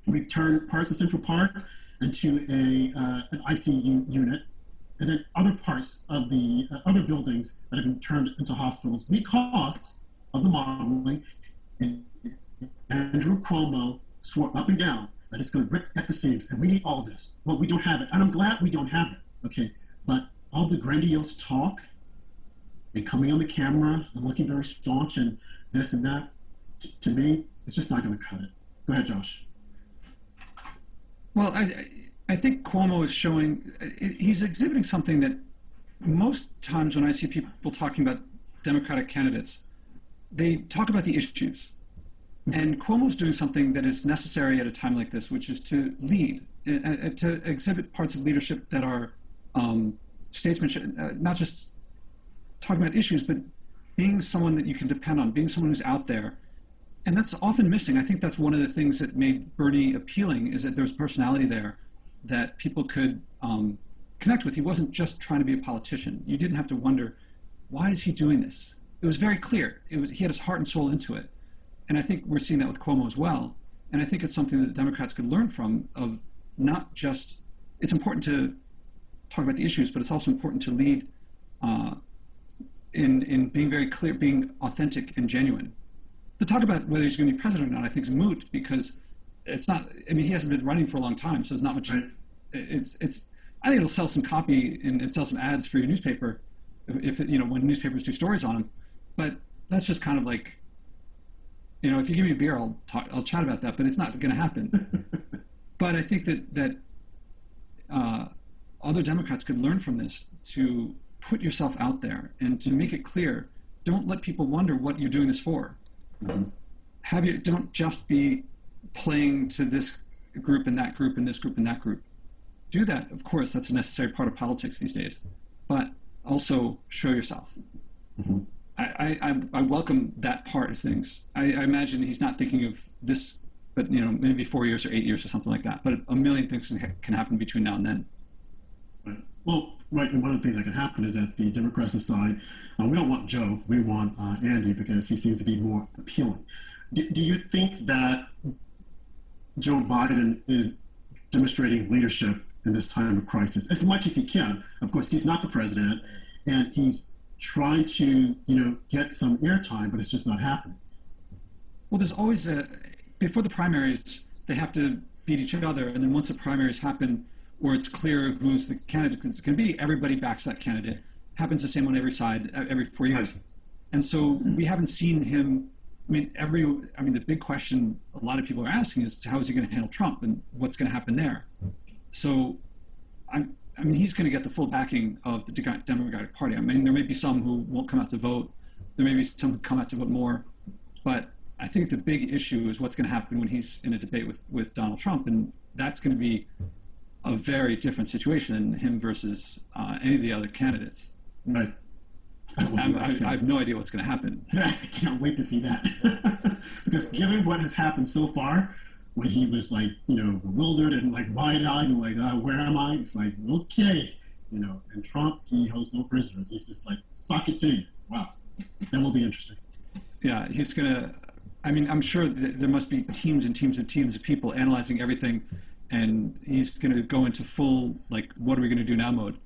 We've turned parts of Central Park into an ICU unit, and then other parts of the other buildings that have been turned into hospitals because of the modeling. And Andrew Cuomo swore up and down that it's going to rip at the seams, and we need all this. Well, we don't have it, and I'm glad we don't have it, okay? But all the grandiose talk and coming on the camera and looking very staunch and this and that, to me, it's just not going to cut it. Go ahead, Josh. Well, I think Cuomo is showing, he's exhibiting something that most times when I see people talking about Democratic candidates, they talk about the issues. And Cuomo's doing something that is necessary at a time like this, which is to lead, to exhibit parts of leadership that are statesmanship, not just talking about issues, but being someone that you can depend on, being someone who's out there. And that's often missing. I think that's one of the things that made Bernie appealing, is that there's personality there that people could connect with. He wasn't just trying to be a politician. You didn't have to wonder, why is he doing this? it was very clear. He had his heart and soul into it. And I think we're seeing that with Cuomo as well. And I think it's something that Democrats could learn from, of not just, it's important to talk about the issues, but it's also important to lead in being very clear, being authentic and genuine. To talk about whether he's going to be president or not, I think is moot, because it's not, I mean, he hasn't been running for a long time, so there's not much, Right. I think it'll sell some copy and sell some ads for your newspaper if when newspapers do stories on him. But that's just kind of like, if you give me a beer, I'll chat about that, but it's not going to happen. But I think that other Democrats could learn from this to put yourself out there and to make it clear. Don't let people wonder what you're doing this for. Mm-hmm. Don't just be playing to this group and that group and this group and that group. Do that, of course, that's a necessary part of politics these days, but also show yourself. Mm-hmm. I welcome that part of things. I imagine he's not thinking of this, but maybe 4 years or 8 years or something like that. But a million things can happen between now and then. Right. Well, right, and one of the things that can happen is that the Democrats decide, we don't want Joe, we want Andy, because he seems to be more appealing. Do you think that Joe Biden is demonstrating leadership in this time of crisis as much as he can? Of course, he's not the president, and he's trying to, get some airtime, but it's just not happening. Well, there's always before the primaries, they have to beat each other, and then once the primaries happen, where it's clear who's the candidate it's going to be, everybody backs that candidate. Happens the same on every side every 4 years. Right. And so we haven't seen him. The big question a lot of people are asking is, how is he going to handle Trump and what's going to happen there? So he's going to get the full backing of the Democratic Party. There may be some who won't come out to vote. There may be some who come out to vote more. But I think the big issue is what's going to happen when he's in a debate with Donald Trump. And that's going to be a very different situation than him versus any of the other candidates. Right. I have no idea what's going to happen. I can't wait to see that. Because given what has happened so far, when he was bewildered and wide-eyed and where am I? It's like, okay, and Trump, he holds no prisoners. He's just like, fuck it to you. Wow. That will be interesting. Yeah, he's going to, I'm sure that there must be teams and teams and teams of people analyzing everything, and he's going to go into full, what are we going to do now mode?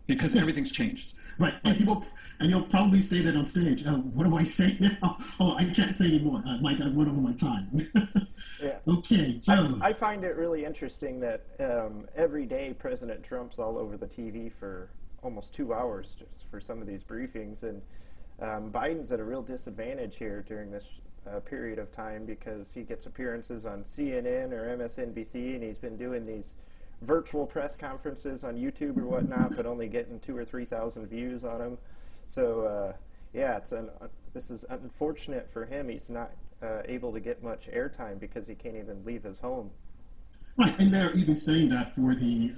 Because everything's changed. Right, and you'll probably say that on stage. What do I say now? Oh, I can't say anymore. I went over my time. Yeah. Okay, Joe. I find it really interesting that every day President Trump's all over the TV for almost 2 hours just for some of these briefings, and Biden's at a real disadvantage here during this period of time because he gets appearances on CNN or MSNBC, and he's been doing these virtual press conferences on YouTube or whatnot, but only getting 2,000 or 3,000 views on them. So this is unfortunate for him. He's not able to get much airtime because he can't even leave his home. Right, and they're even saying that for the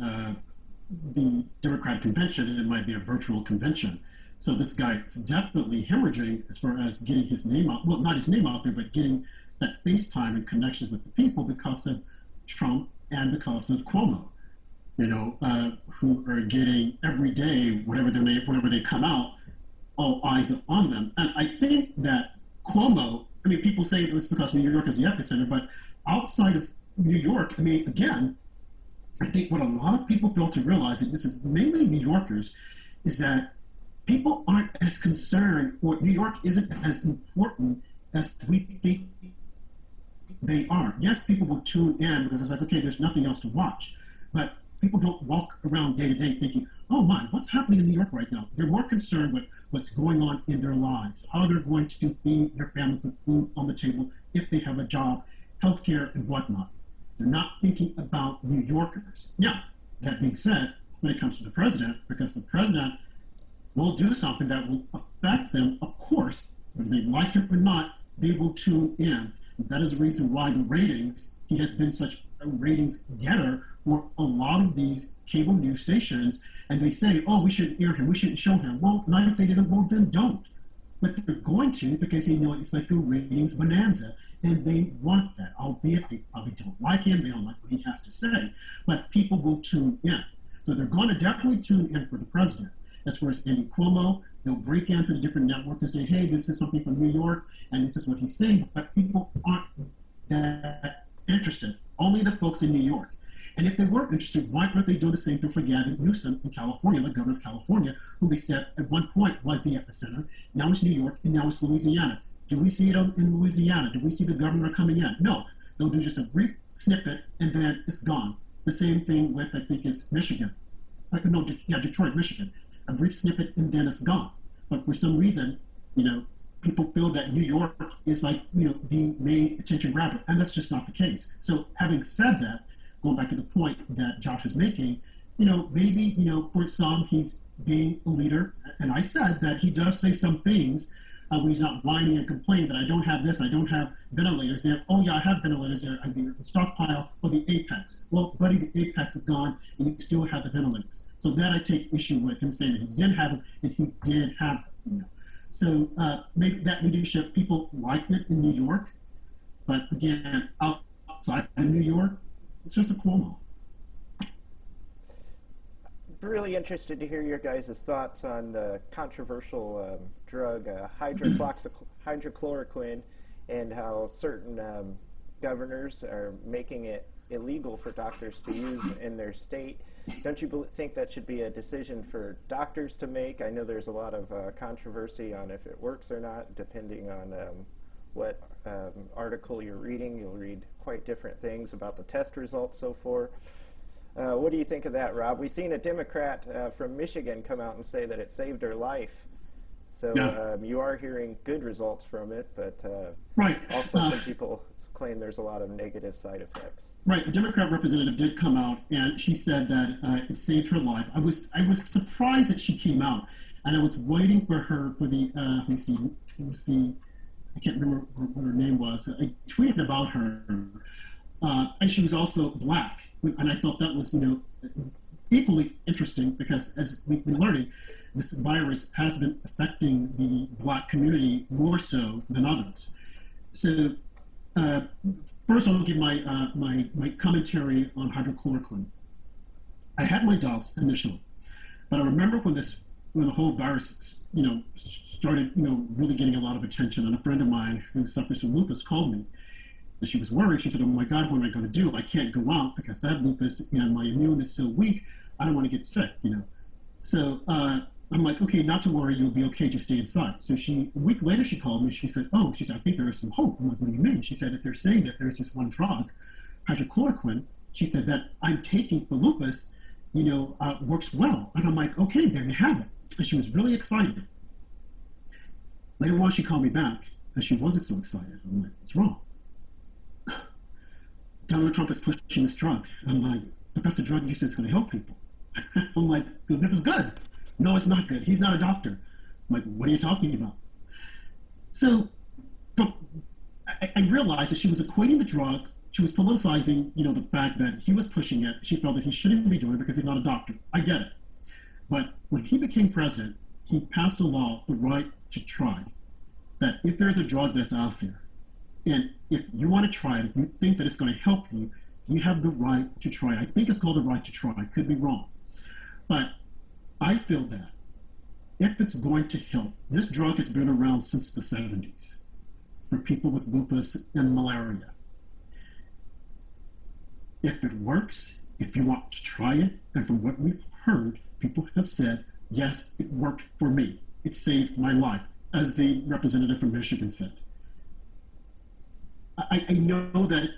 Democratic convention, it might be a virtual convention. So this guy is definitely hemorrhaging as far as getting his name out. Well, not his name out there, but getting that FaceTime and connections with the people because of Trump and because of Cuomo. Who are getting every day, whenever they come out, all eyes are on them. And I think that Cuomo, people say it was because New York is the epicenter, but outside of New York, again, I think what a lot of people fail to realize, and this is mainly New Yorkers, is that people aren't as concerned, or New York isn't as important as we think they are. Yes, people will tune in because it's like, okay, there's nothing else to watch. But people don't walk around day to day thinking, oh my, what's happening in New York right now? They're more concerned with what's going on in their lives, how they're going to feed their family with food on the table, if they have a job, healthcare, and whatnot. They're not thinking about New Yorkers. Now, that being said, when it comes to the president, because the president will do something that will affect them, of course, whether they like it or not, they will tune in. And that is the reason why the ratings, he has been such a ratings getter for a lot of these cable news stations, and they say, oh, we shouldn't air him, we shouldn't show him. Well, and I say to them, well, then don't. But they're going to because they know it's like a ratings bonanza, and they want that, albeit they probably don't like him, they don't like what he has to say, but people will tune in. So they're going to definitely tune in for the president. as far as Andy Cuomo. They'll break into the different networks and say, hey, this is something from New York, and this is what he's saying, but people aren't that interested. Only the folks in New York. And if they were interested, why aren't they doing the same thing for Gavin Newsom in California, the governor of California, who they said at one point was the epicenter. Now it's New York, and now it's Louisiana. Do we see it in Louisiana? Do we see the governor coming in? No. They'll do just a brief snippet, and then it's gone. The same thing with, I think, is Michigan. Detroit, Michigan. A brief snippet, and then it's gone. But for some reason, people feel that New York is like, the main attention grabber, and that's just not the case. So having said that, going back to the point that Josh is making, maybe, for some, he's being a leader. And I said that he does say some things when he's not whining and complaining that I don't have this, I don't have ventilators there. Oh, yeah, I have ventilators there. I've been stockpile or the Apex. Well, buddy, the Apex is gone, and you still have the ventilators. So that I take issue with him saying that he didn't have them, and he did have them. So maybe that leadership, people liked it in New York, but again, outside of New York, it's just a Cuomo. Really interested to hear your guys' thoughts on the controversial drug hydrochloroquine, and how certain governors are making it illegal for doctors to use in their state. Don't you think that should be a decision for doctors to make? I know there's a lot of controversy on if it works or not, depending on what article you're reading. You'll read quite different things about the test results so far. What do you think of that, Rob? We've seen a Democrat from Michigan come out and say that it saved her life. So yeah. You are hearing good results from it, but right. Also some people claim there's a lot of negative side effects. Right. A Democrat representative did come out, and she said that it saved her life. I was surprised that she came out, and I was waiting for her for the let me see, it was the, I can't remember what her name was. I tweeted about her, and she was also black, and I thought that was equally interesting, because as we've been learning, this virus has been affecting the black community more so than others. So first I'll give my commentary on hydrochloroquine. I had my doubts initially, but I remember when the whole virus started really getting a lot of attention, and a friend of mine who suffers from lupus called me. And she was worried. She said, oh my God, what am I going to do? I can't go out because I have lupus and my immune is so weak. I don't want to get sick, So I'm like, okay, not to worry, you'll be okay, just stay inside. So a week later she called me, she said, I think there is some hope. I'm like, what do you mean? She said, if they're saying that there's this one drug, hydrochloroquine, she said that I'm taking for lupus, works well. And I'm like, okay, there you have it. And she was really excited. Later on, she called me back, and she wasn't so excited. I'm like, what's wrong? Donald Trump is pushing this drug. I'm like, but that's the drug you said is going to help people. I'm like, this is good. No, it's not good. He's not a doctor. I'm like, what are you talking about? So I realized that she was equating the drug. She was politicizing, the fact that he was pushing it. She felt that he shouldn't be doing it because he's not a doctor. I get it. But when he became president, he passed a law, the right to try, that if there's a drug that's out there, and if you want to try it, if you think that it's going to help you, you have the right to try it. I think it's called the right to try. I could be wrong. But I feel that if it's going to help, this drug has been around since the 70s for people with lupus and malaria. If it works, if you want to try it, and from what we've heard, people have said, yes, it worked for me. It saved my life, as the representative from Michigan said. I know that,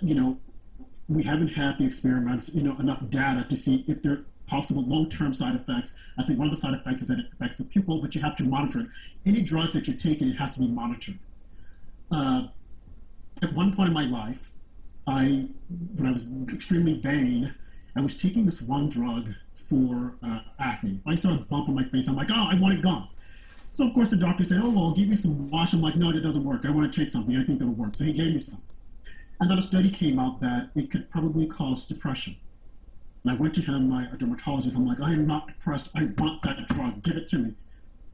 we haven't had the experiments, enough data to see if there are possible long-term side effects. I think one of the side effects is that it affects the pupil, but you have to monitor it. Any drugs that you're taking, it has to be monitored. At one point in my life, when I was extremely vain, I was taking this one drug for acne. I saw a bump on my face. I'm like, oh, I want it gone. So, of course, the doctor said, oh, well, I'll give you some wash. I'm like, no, that doesn't work. I want to take something. I think that'll work. So he gave me some. And then a study came out that it could probably cause depression. And I went to him, my dermatologist. I'm like, I am not depressed. I want that drug. Give it to me.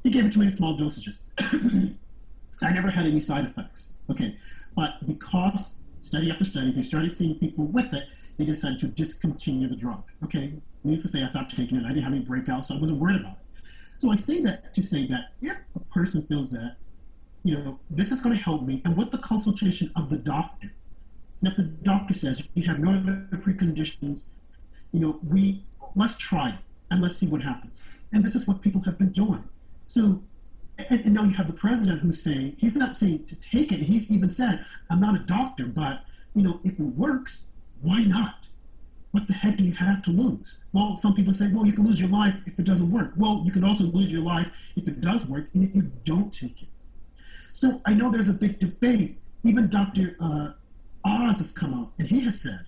He gave it to me in small dosages. I never had any side effects. Okay. But because study after study, they started seeing people with it, they decided to discontinue the drug. Okay. Needless to say, I stopped taking it. I didn't have any breakouts, so I wasn't worried about it. So I say that to say that if a person feels that, this is going to help me, and with the consultation of the doctor, and if the doctor says you have no other preconditions, let's try it and let's see what happens. And this is what people have been doing. So, and now you have the president who's saying, he's not saying to take it. He's even said, I'm not a doctor, but, if it works, why not? What the heck do you have to lose? Well, some people say, well, you can lose your life if it doesn't work. Well, you can also lose your life if it does work and if you don't take it. So I know there's a big debate. Even Dr. Oz has come out and he has said,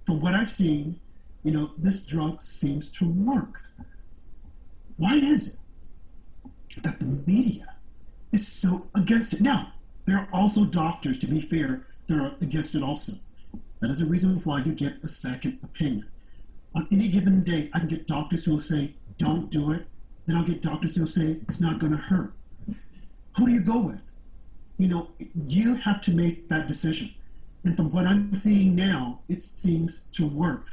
from what I've seen, this drug seems to work. Why is it that the media is so against it? Now, there are also doctors, to be fair, that are against it also. That is a reason why you get a second opinion. On any given day, I can get doctors who will say, don't do it. Then I'll get doctors who will say, it's not going to hurt. Who do you go with? You have to make that decision. And from what I'm seeing now, it seems to work.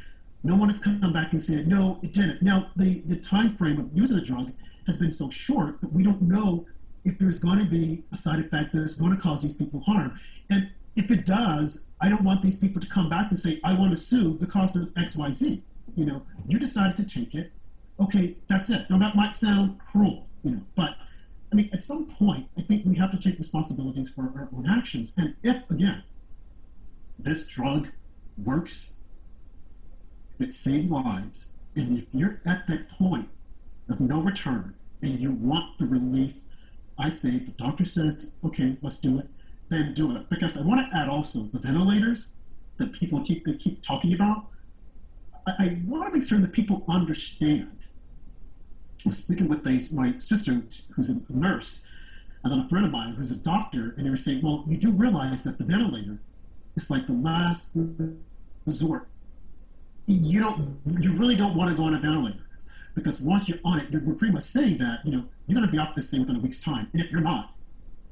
No one has come back and said, no, it didn't. Now, the time frame of using a drug has been so short that we don't know if there's going to be a side effect that is going to cause these people harm. And if it does, I don't want these people to come back and say, I want to sue because of X, Y, Z. You decided to take it. Okay, that's it. Now, that might sound cruel, but I mean, at some point, I think we have to take responsibilities for our own actions. And if, again, this drug works, if it saves lives, and if you're at that point of no return and you want the relief, I say the doctor says, okay, let's do it, then do it. Because I want to add also the ventilators that people keep talking about. I want to make sure that people understand. I was speaking with my sister, who's a nurse, and then a friend of mine who's a doctor, and they were saying, well, you do realize that the ventilator is like the last resort. You really don't want to go on a ventilator, because once you're on it, we're pretty much saying that, you're going to be off this thing within a week's time. And if you're not,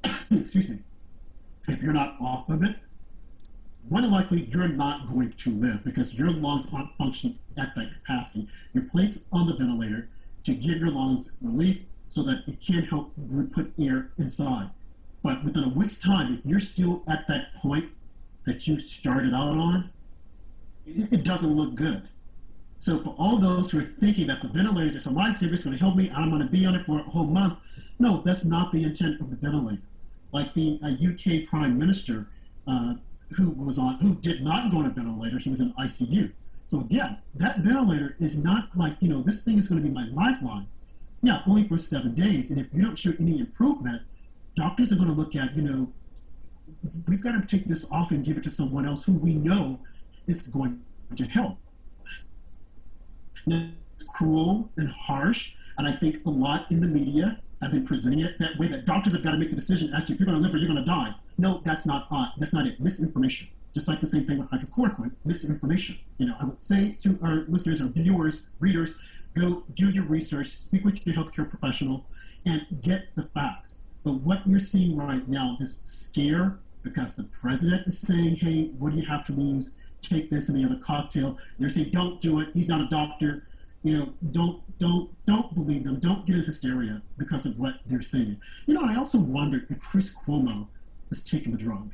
excuse me, if you're not off of it, more than likely you're not going to live because your lungs aren't functioning at that capacity. You're placed on the ventilator to give your lungs relief so that it can help put air inside. But within a week's time, if you're still at that point that you started out on, it doesn't look good. So for all those who are thinking that the ventilators is a lifesaver, it's going to help me, I'm going to be on it for a whole month, no, that's not the intent of the ventilator. Like the UK Prime Minister who did not go on a ventilator, he was in ICU. So again, that ventilator is not like, this thing is going to be my lifeline. Yeah, only for 7 days. And if you don't show any improvement, doctors are going to look at, we've got to take this off and give it to someone else who we know is going to help. Now, it's cruel and harsh, and I think a lot in the media have been presenting it that way, that doctors have got to make the decision as to if you're going to live or you're going to die. No, that's not it. Misinformation. Just like the same thing with hydrochloroquine, misinformation. I would say to our listeners or viewers, readers, go do your research, speak with your healthcare professional, and get the facts. But what you're seeing right now, this scare, because the president is saying, hey, what do you have to lose? Take this and the other cocktail. They're saying, don't do it. He's not a doctor. Don't believe them. Don't get in hysteria because of what they're saying. I also wonder if Chris Cuomo has taken the drug,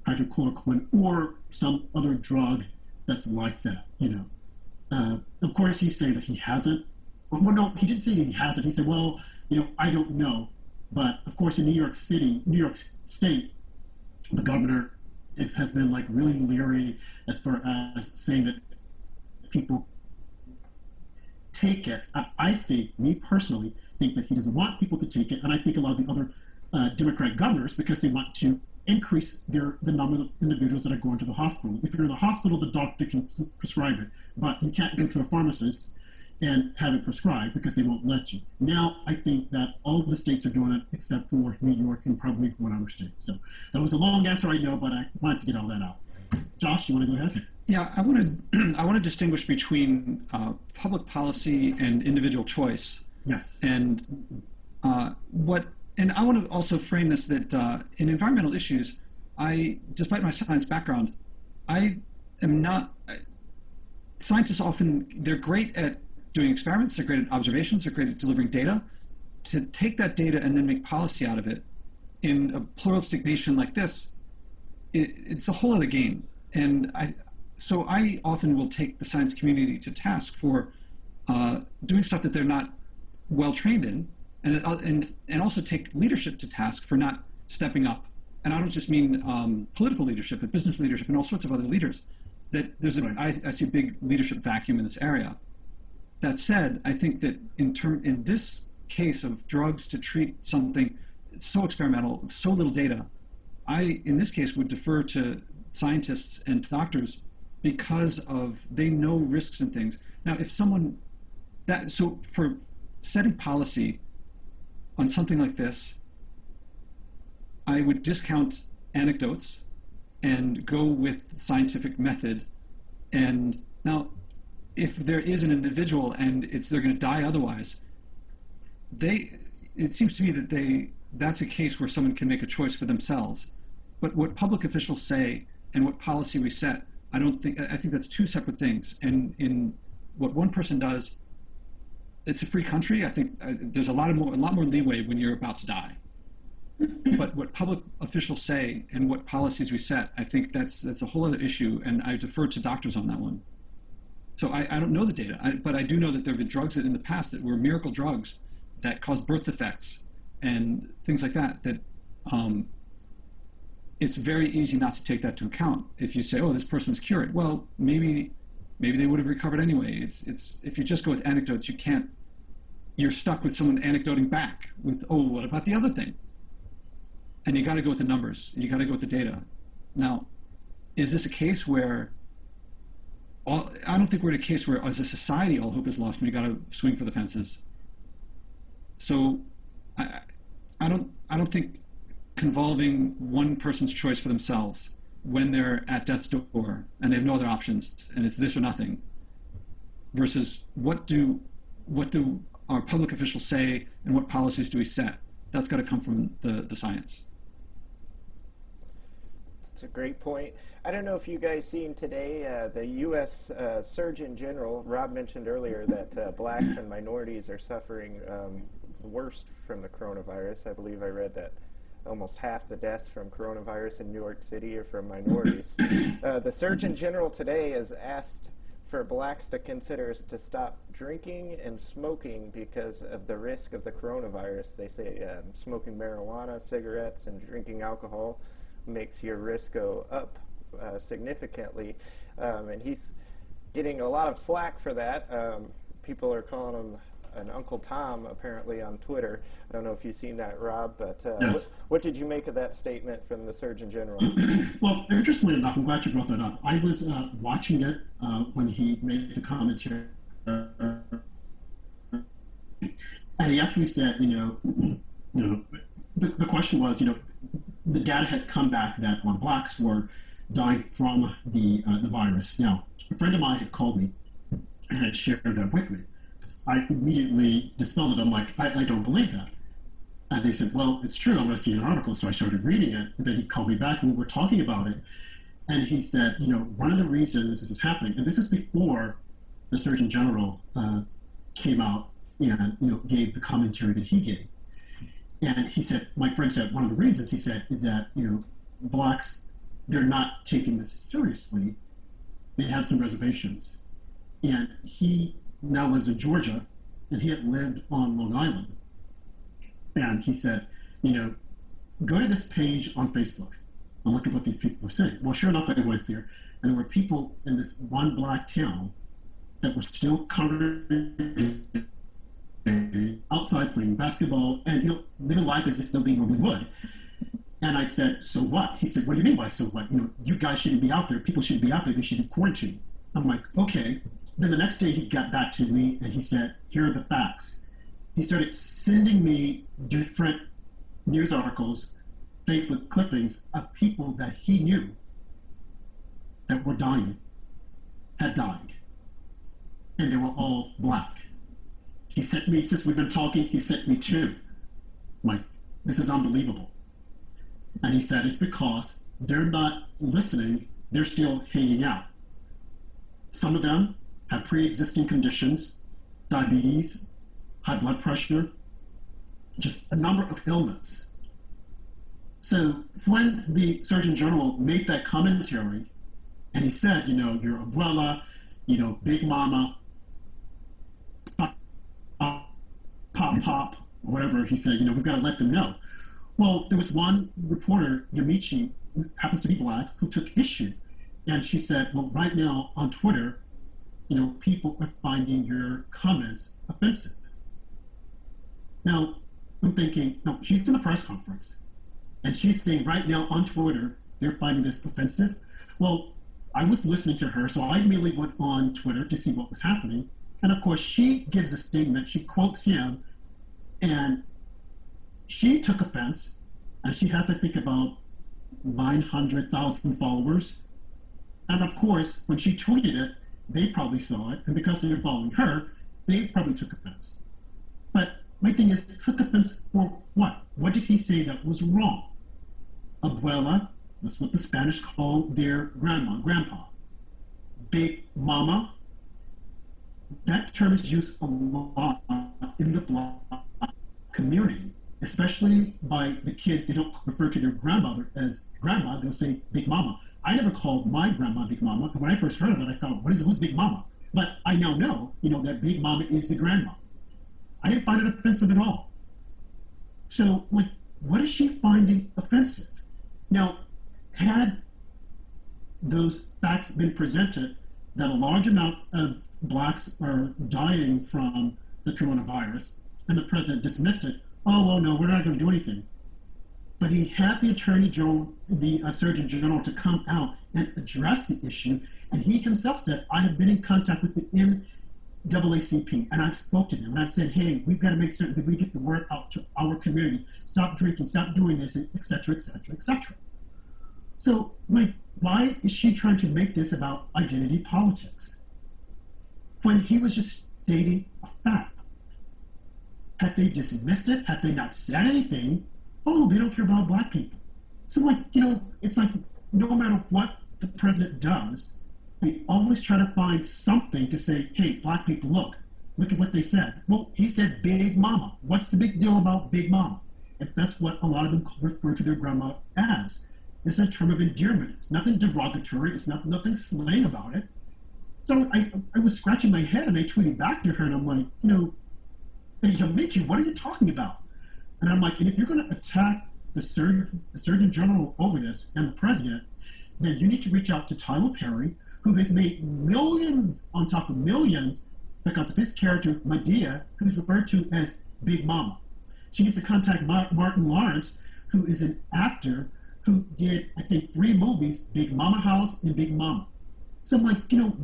hydrochloroquine, or some other drug that's like that. Of course, he's saying that he hasn't. Well, no, he didn't say he hasn't. He said, well, I don't know. But of course, in New York State, the governor has been like really leery as far as saying that people take it. I think, me personally, think that he doesn't want people to take it, and I think a lot of the other Democrat governors, because they want to increase the number of individuals that are going to the hospital. If you're in the hospital, the doctor can prescribe it, but you can't go to a pharmacist and have it prescribed because they won't let you. Now, I think that all of the states are doing it except for New York and probably one other state. So that was a long answer, I know, but I wanted to get all that out. Josh, you want to go ahead? Yeah, I want to distinguish between public policy and individual choice. Yes. And I want to also frame this that in environmental issues, despite my science background, I am not. Scientists often, they're great at doing experiments, they're great at observations, they're great at delivering data. To take that data and then make policy out of it in a pluralistic nation like this, it's a whole other game. And so I often will take the science community to task for doing stuff that they're not well trained in, and also take leadership to task for not stepping up. And I don't just mean political leadership, but business leadership and all sorts of other leaders. That there's I see a big leadership vacuum in this area. That said, I think that in this case of drugs to treat something so experimental, so little data, I, in this case, would defer to scientists and doctors because they know risks and things. Now, if someone, so for setting policy on something like this, I would discount anecdotes and go with scientific method. And now, if there is an individual and they're going to die otherwise, it seems to me that that's a case where someone can make a choice for themselves. But what public officials say and what policy we set, I think that's two separate things. And in what one person does, it's a free country. I think there's a lot more leeway when you're about to die. But what public officials say and what policies we set, I think that's a whole other issue, and I defer to doctors on that one. So I don't know the data, but I do know that there have been drugs that in the past that were miracle drugs that caused birth defects and things like that, it's very easy not to take that into account. If you say, oh, this person was cured, well, maybe they would have recovered anyway. It's if you just go with anecdotes, you're stuck with someone anecdoting back with, oh, what about the other thing? And you got to go with the numbers. You got to go with the data. Now, is this a case where I don't think we're in a case where, as a society, all hope is lost and we got to swing for the fences. So, I don't think convolving one person's choice for themselves when they're at death's door and they have no other options and it's this or nothing, versus what do our public officials say and what policies do we set? That's got to come from the science. That's a great point. I don't know if you guys seen today, the U.S. Surgeon General, Rob mentioned earlier that blacks and minorities are suffering the worst from the coronavirus. I believe I read that almost half the deaths from coronavirus in New York City are from minorities. The Surgeon General today has asked for blacks to consider to stop drinking and smoking because of the risk of the coronavirus. They say smoking marijuana, cigarettes, and drinking alcohol makes your risk go up significantly. And he's getting a lot of slack for that. People are calling him an Uncle Tom, apparently, on Twitter. I don't know if you've seen that, Rob, but yes. What did you make of that statement from the Surgeon General? Well, interestingly enough, I'm glad you brought that up. I was watching it when he made the commentary. And he actually said, the question was, the data had come back that blacks were dying from the virus. Now, a friend of mine had called me and had shared that with me. I immediately dispelled it. I'm like, I don't believe that. And they said, well, it's true. I'm going to see an article. So I started reading it. And then he called me back and we were talking about it. And he said, one of the reasons this is happening, and this is before the Surgeon General came out and gave the commentary that he gave. And he said, my friend said, one of the reasons, he said, is that, blacks, they're not taking this seriously. They have some reservations. And he now lives in Georgia, and he had lived on Long Island. And he said, go to this page on Facebook and look at what these people are saying. Well, sure enough, I went there, and there were people in this one black town that were still congregating outside playing basketball and living life as if they normally would. And I said, so what? He said, what do you mean by so what? You guys shouldn't be out there. People shouldn't be out there. They should be quarantined. I'm like, okay. Then the next day he got back to me and he said, here are the facts. He started sending me different news articles, Facebook clippings of people that he knew that were dying, had died. And they were all black. He sent me, since we've been talking, he sent me two. I'm like, this is unbelievable. And he said, it's because they're not listening, they're still hanging out. Some of them have pre-existing conditions. diabetes, high blood pressure, just a number of ailments. So when the Surgeon General made that commentary, and he said, your abuela, Big Mama, pop, pop, or whatever he said, we've got to let them know. Well, there was one reporter, Yamichi, who happens to be black, who took issue. And she said, well, right now on Twitter, people are finding your comments offensive. Now, I'm thinking, no, she's in a press conference. And she's saying right now on Twitter, they're finding this offensive. Well, I was listening to her, so I immediately went on Twitter to see what was happening. And of course, she gives a statement, she quotes him, and she took offense, and she has, I think, about 900,000 followers. And of course, when she tweeted it, they probably saw it, and because they're following her, they probably took offense. But my thing is, took offense for what? What did he say that was wrong? Abuela, that's what the Spanish call their grandma, grandpa. Big Mama, that term is used a lot in the black community, especially by the kids. They don't refer to their grandmother as grandma, they'll say Big Mama. I never called my grandma Big Mama, and when I first heard of it, I thought, who's Big Mama? But I now know, that Big Mama is the grandma. I didn't find it offensive at all. So, what is she finding offensive? Now, had those facts been presented that a large amount of blacks are dying from the coronavirus, and the president dismissed it, oh, well, no, we're not going to do anything. But he had the Attorney General, the Surgeon General, to come out and address the issue, and he himself said, I have been in contact with the NAACP, and I've spoke to them, and I've said, hey, we've got to make certain that we get the word out to our community. Stop drinking, stop doing this, et cetera, et cetera, et cetera. So, why is she trying to make this about identity politics when he was just stating a fact? Had they dismissed it, had they not said anything, oh, they don't care about black people. So, it's like no matter what the president does, they always try to find something to say, hey, black people, look at what they said. Well, he said Big Mama. What's the big deal about Big Mama? If that's what a lot of them refer to their grandma as. It's a term of endearment. It's nothing derogatory. It's nothing slang about it. So I was scratching my head, and I tweeted back to her, and I'm like, hey, Yamichi, what are you talking about? And I'm like, and if you're going to attack the Surgeon General over this and the president, then you need to reach out to Tyler Perry, who has made millions on top of millions because of his character, Medea, who's referred to as Big Mama. She needs to contact Martin Lawrence, who is an actor who did, I think, 3 movies, Big Mama House and Big Mama. So I'm like,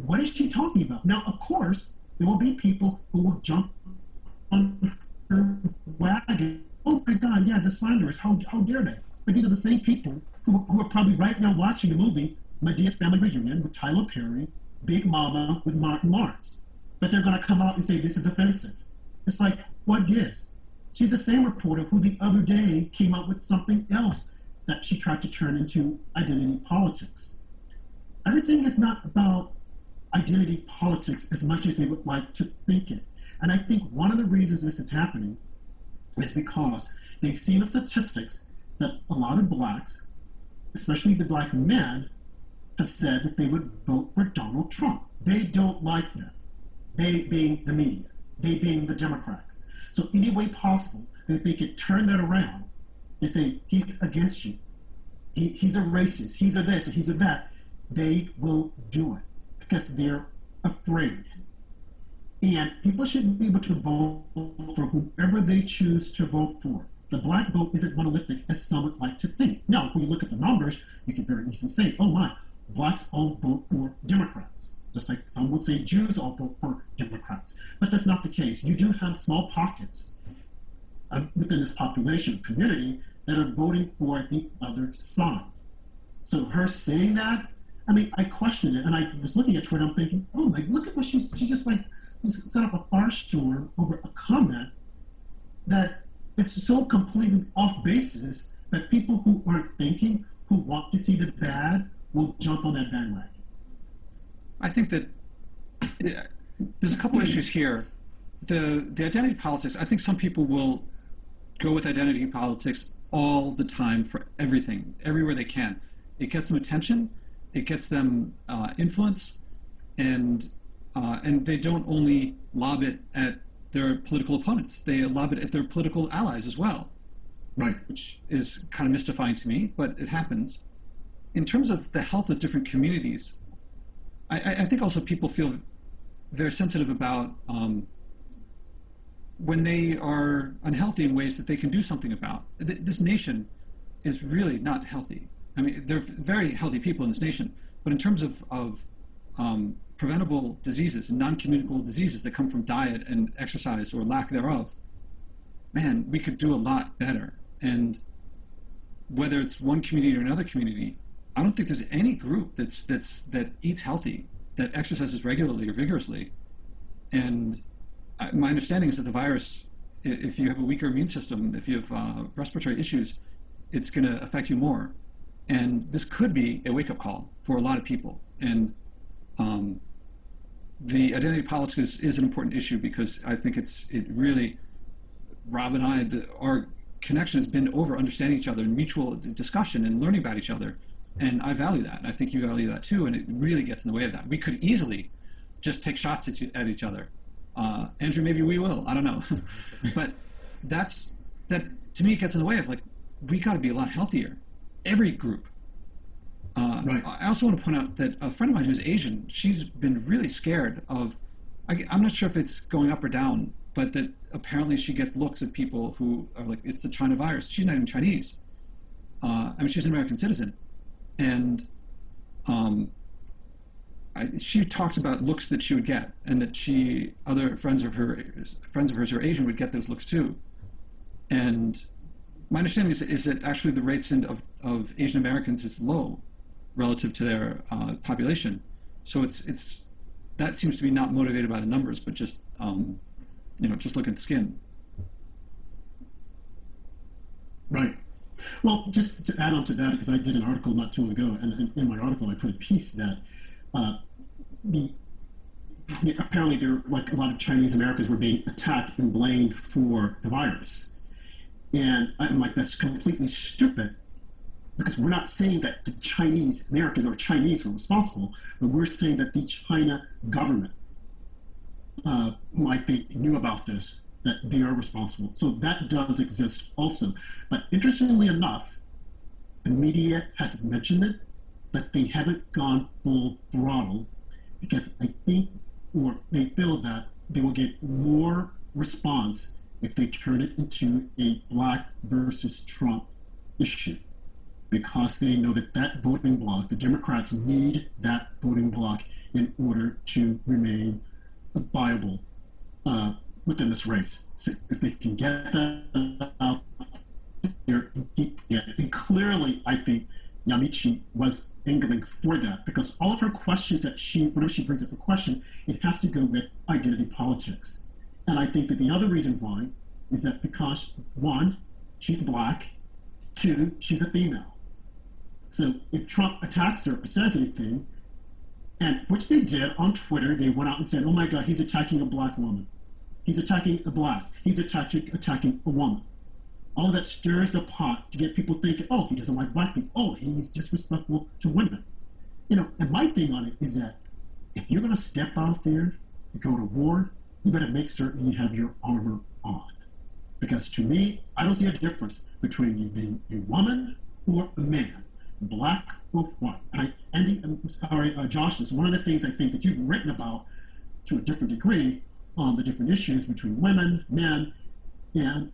what is she talking about? Now, of course, there will be people who will jump on her wagon. Oh my God, yeah, the slanderers, how dare they? But these are the same people who are probably right now watching the movie Medea's Family Reunion with Tyler Perry, Big Mama with Martin Lawrence. But they're going to come out and say this is offensive. It's like, what gives? She's the same reporter who the other day came out with something else that she tried to turn into identity politics. Everything is not about identity politics as much as they would like to think it. And I think one of the reasons this is happening is because they've seen the statistics that a lot of blacks, especially the black men, have said that they would vote for Donald Trump. They don't like them. They being the media. They being the Democrats. So any way possible that they could turn that around and say, he's against you. He's a racist. He's a this, he's a that. They will do it because they're afraid. And people should be able to vote for whoever they choose to vote for. The black vote isn't monolithic as some would like to think. Now, when you look at the numbers, you can very easily say, oh my, blacks all vote for Democrats. Just like some would say Jews all vote for Democrats. But that's not the case. You do have small pockets within this population community that are voting for the other side. So her saying that, I questioned it, and I was looking at Twitter, I'm thinking, oh my, look at what she just set up a firestorm over a comment that it's so completely off basis that people who aren't thinking, who want to see the bad, will jump on that bandwagon. I think that there's a couple issues here. the identity politics, I think some people will go with identity politics all the time for everything, everywhere they can. It gets them attention, it gets them influence, and they don't only lob it at their political opponents, they lob it at their political allies as well. Right. Which is kind of mystifying to me, but it happens. In terms of the health of different communities, I think also people feel very sensitive about when they are unhealthy in ways that they can do something about. This nation is really not healthy. I mean, there are very healthy people in this nation, but in terms of preventable diseases and non-communicable diseases that come from diet and exercise or lack thereof, man, we could do a lot better. And whether it's one community or another community, I don't think there's any group that eats healthy, that exercises regularly or vigorously. And my understanding is that the virus, if you have a weaker immune system, if you have respiratory issues, it's going to affect you more. And this could be a wake-up call for a lot of people. And the identity politics is an important issue because I think it really, Rob and I, our connection has been over understanding each other and mutual discussion and learning about each other. And I value that. And I think you value that too. And it really gets in the way of that. We could easily just take shots at each other. Andrew, maybe we will. I don't know. But that to me gets in the way of, like, we got to be a lot healthier. Every group. Right. I also want to point out that a friend of mine who's Asian, she's been really scared of, I'm not sure if it's going up or down, but that apparently she gets looks at people who are like, it's the China virus. She's not even Chinese. I mean, she's an American citizen. And she talked about looks that she would get, and that other friends of hers who are Asian would get those looks too. And my understanding is that actually the rates of Asian Americans is low relative to their population. So it's that seems to be not motivated by the numbers, but just just look at the skin. Right. Well, just to add on to that, because I did an article not too long ago, and in my article I put a piece that apparently there, like, a lot of Chinese Americans were being attacked and blamed for the virus. And I'm like, that's completely stupid, because we're not saying that the Chinese Americans or Chinese were responsible, but we're saying that the China government, who I think knew about this, that they are responsible. So that does exist also. But interestingly enough, the media has mentioned it, but they haven't gone full throttle, because I think, or they feel that they will get more response if they turn it into a black versus Trump issue, because they know that voting bloc, the Democrats need that voting bloc in order to remain viable within this race. So if they can get that out there and keep it, and clearly I think Yamichi was angling for that, because all of her questions whenever she brings up a question, it has to go with identity politics. And I think that the other reason why is that because, one, she's black, two, she's a female. So if Trump attacks her or says anything, and which they did on Twitter, they went out and said, oh my God, he's attacking a black woman. He's attacking a black. He's attacking a woman. All of that stirs the pot to get people thinking, oh, he doesn't like black people. Oh, he's disrespectful to women. And my thing on it is that if you're going to step out there and go to war, you better make certain you have your armor on. Because to me, I don't see a difference between you being a woman or a man, black or white. And Josh, this is one of the things I think that you've written about to a different degree on the different issues between women, men, and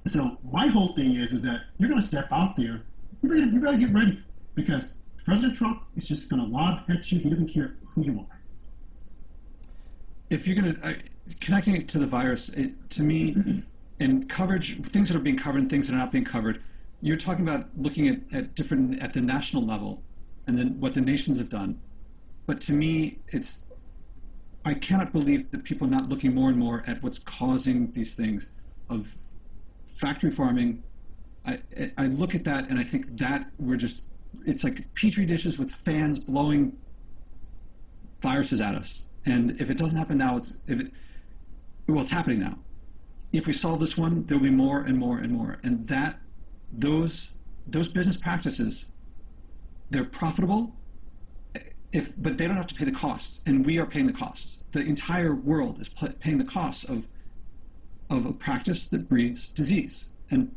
so my whole thing is that you're going to step out there, you better get ready, because President Trump is just going to lob at you. He doesn't care who you are. If you're going to connecting it to the virus, to me, in coverage, things that are being covered and things that are not being covered, you're talking about looking at the national level, and then what the nations have done. But to me, I cannot believe that people are not looking more and more at what's causing these things of factory farming. I look at that and I think that it's like petri dishes with fans blowing viruses at us. And if it doesn't happen now, it's happening now. If we solve this one, there'll be more and more and more. And those business practices, they're profitable, but they don't have to pay the costs, and we are paying the costs. The entire world is paying the costs of a practice that breeds disease, and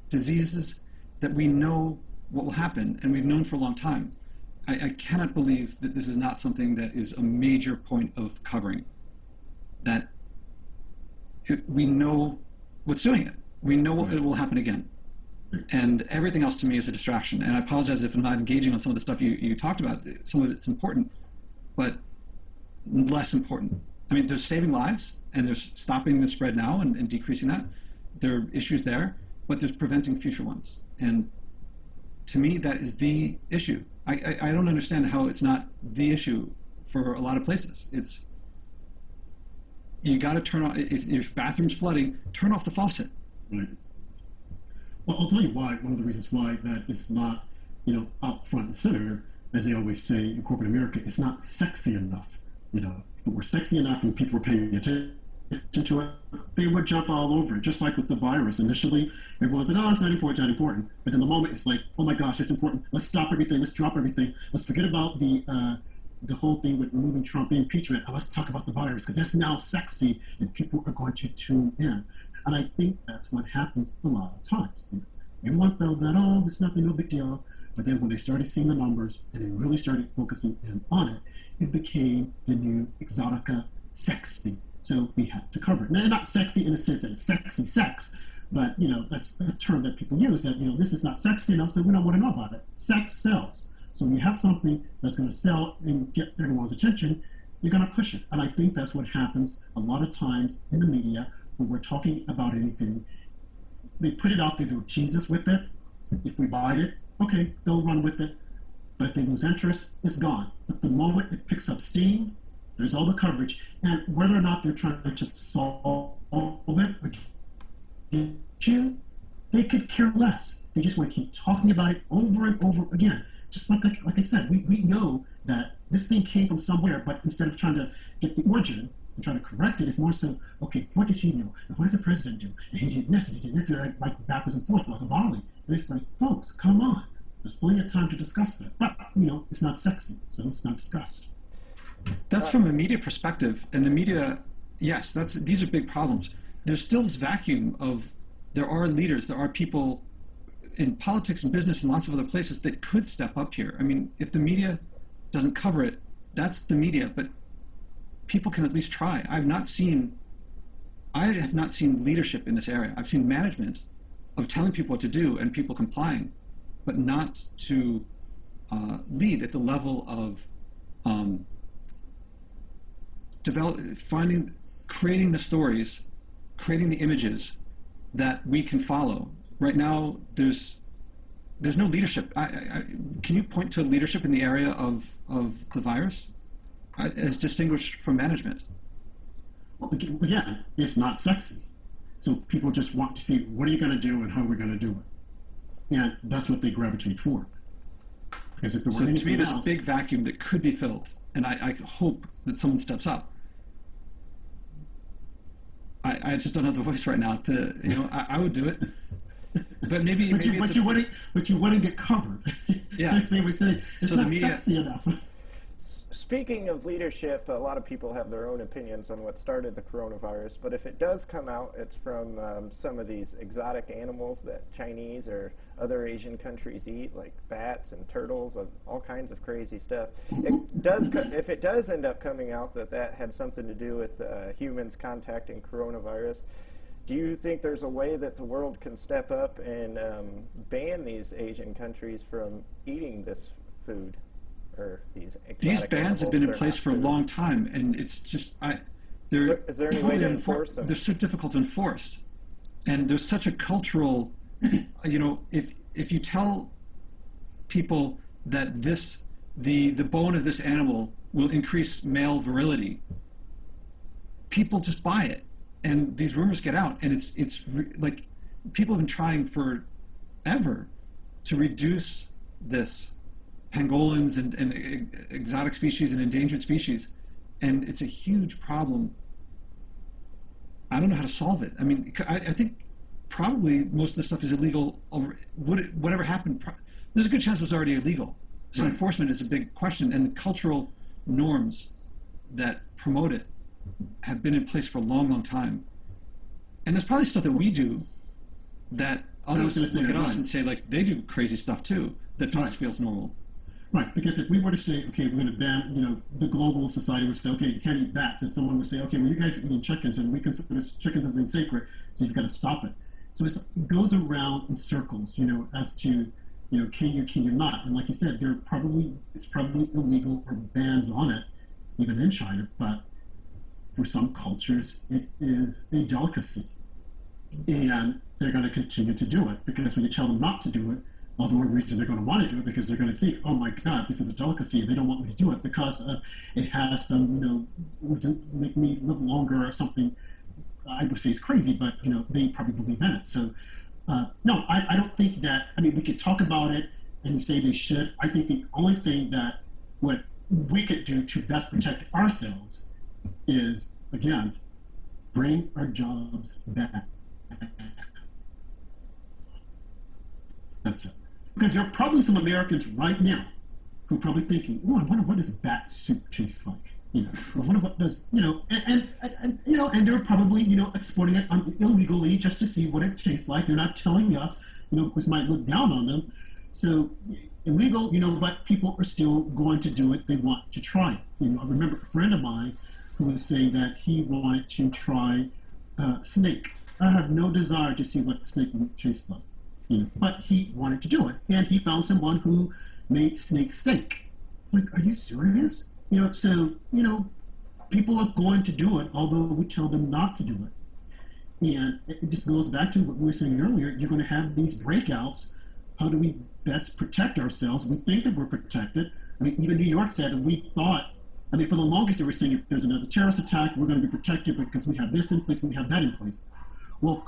diseases that we know what will happen, and we've known for a long time. I cannot believe that this is not something that is a major point of covering, that we know what's doing it. We know it will happen again. And everything else to me is a distraction. And I apologize if I'm not engaging on some of the stuff you talked about. Some of it's important, but less important. I mean, there's saving lives, and there's stopping the spread now and decreasing that. There are issues there, but there's preventing future ones. And to me, that is the issue. I don't understand how it's not the issue for a lot of places. You got to turn on, if your bathroom's flooding, turn off the faucet. Right. Well, I'll tell you why. One of the reasons why that is not, out front and center, as they always say in corporate America, it's not sexy enough. If it were sexy enough and people were paying attention to it, they would jump all over it. Just like with the virus, initially everyone's like, "Oh, it's not important, it's not important." But then the moment it's like, "Oh my gosh, it's important. Let's stop everything. Let's drop everything. Let's forget about the whole thing with removing Trump, the impeachment, and let's talk about the virus because that's now sexy and people are going to tune in." And I think that's what happens a lot of times. Everyone felt that, "Oh, it's nothing, no big deal." But then when they started seeing the numbers and they really started focusing in on it, it became the new exotica sexy. So we had to cover it. Now, not sexy in the sense that it's sexy sex, but, that's a term that people use that, this is not sexy enough, so we don't want to know about it. Sex sells. So when you have something that's going to sell and get everyone's attention, you're going to push it. And I think that's what happens a lot of times in the media when we're talking about anything. They put it out there, they'll tease us with it. If we buy it, okay, they'll run with it. But if they lose interest, it's gone. But the moment it picks up steam, there's all the coverage. And whether or not they're trying to just solve it or get you, they could care less. They just want to keep talking about it over and over again. Just like I said, we know that this thing came from somewhere, but instead of trying to get the origin and try to correct it, it's more so, okay, what did he know? And what did the president do? And he did this, and he did this, like backwards and forth, like a volley. And it's like, folks, come on. There's plenty of time to discuss that. But, it's not sexy, so it's not discussed. That's from a media perspective, and the media, yes, these are big problems. There's still this vacuum of, there are leaders, there are people in politics and business and lots of other places that could step up here. I mean, if the media doesn't cover it, that's the media, but people can at least try. I have not seen leadership in this area. I've seen management of telling people what to do and people complying, but not to lead at the level of creating the stories, creating the images that we can follow. Right now, there's no leadership. Can you point to leadership in the area of the virus as distinguished from management? Well, again, it's not sexy. So people just want to see, what are you going to do and how are we going to do it? And that's what they gravitate toward. Because if there were to me, this else, big vacuum that could be filled, and I hope that someone steps up. I just don't have the voice right now to, I would do it. But maybe you wouldn't get covered. Yeah. They would say it's not sexy enough. Speaking of leadership, a lot of people have their own opinions on what started the coronavirus, but if it does come out, it's from some of these exotic animals that Chinese or other Asian countries eat, like bats and turtles and all kinds of crazy stuff. If it does end up coming out that had something to do with humans contacting coronavirus, do you think there's a way that the world can step up and ban these Asian countries from eating this food? Or these bans have been in place for a long time, and it's just is there any way to enforce them? They're so difficult to enforce, and there's such a cultural, if you tell people that the bone of this animal will increase male virility, people just buy it, and these rumors get out, and it's like people have been trying forever to reduce this pangolins and exotic species and endangered species, and it's a huge problem. I don't know how to solve it. I mean, I think probably most of the stuff is illegal. Whatever happened, there's a good chance it was already illegal. So Right. enforcement is a big question, and the cultural norms that promote it have been in place for a long, long time. And there's probably stuff that we do that others look at us and say, like, they do crazy stuff too that to us feels normal. Right, because if we were to say, okay, we're going to ban, the global society would say, okay, you can't eat bats, and someone would say, okay, well, you guys are eating chickens, and we consider chickens as being sacred, so you've got to stop it. So it goes around in circles, as to, can you not? And like you said, it's probably illegal or bans on it, even in China, but for some cultures, it is a delicacy. And they're going to continue to do it, because when you tell them not to do it, well, the only reason they're going to want to do it because they're going to think, oh my God, this is a delicacy. They don't want me to do it because it has some, make me live longer or something. I would say it's crazy, but they probably believe in it. So, no, I don't think that. I mean, we could talk about it and say they should. I think the only thing that what we could do to best protect ourselves is, again, bring our jobs back. That's it. Because there are probably some Americans right now who are probably thinking, "Oh, I wonder what does bat soup taste like." I wonder what does and they're probably exporting it illegally just to see what it tastes like. They're not telling us, which might look down on them. So illegal, but people are still going to do it. They want to try it. I remember a friend of mine who was saying that he wanted to try snake. I have no desire to see what snake meat tastes like. But he wanted to do it, and he found someone who made snake steak. Like, are you serious? So people are going to do it, although we tell them not to do it. And it just goes back to what we were saying earlier. You're going to have these breakouts. How do we best protect ourselves? We think that we're protected. I mean, even New York said, and we thought. I mean, for the longest, they were saying if there's another terrorist attack, we're going to be protected because we have this in place, we have that in place. Well,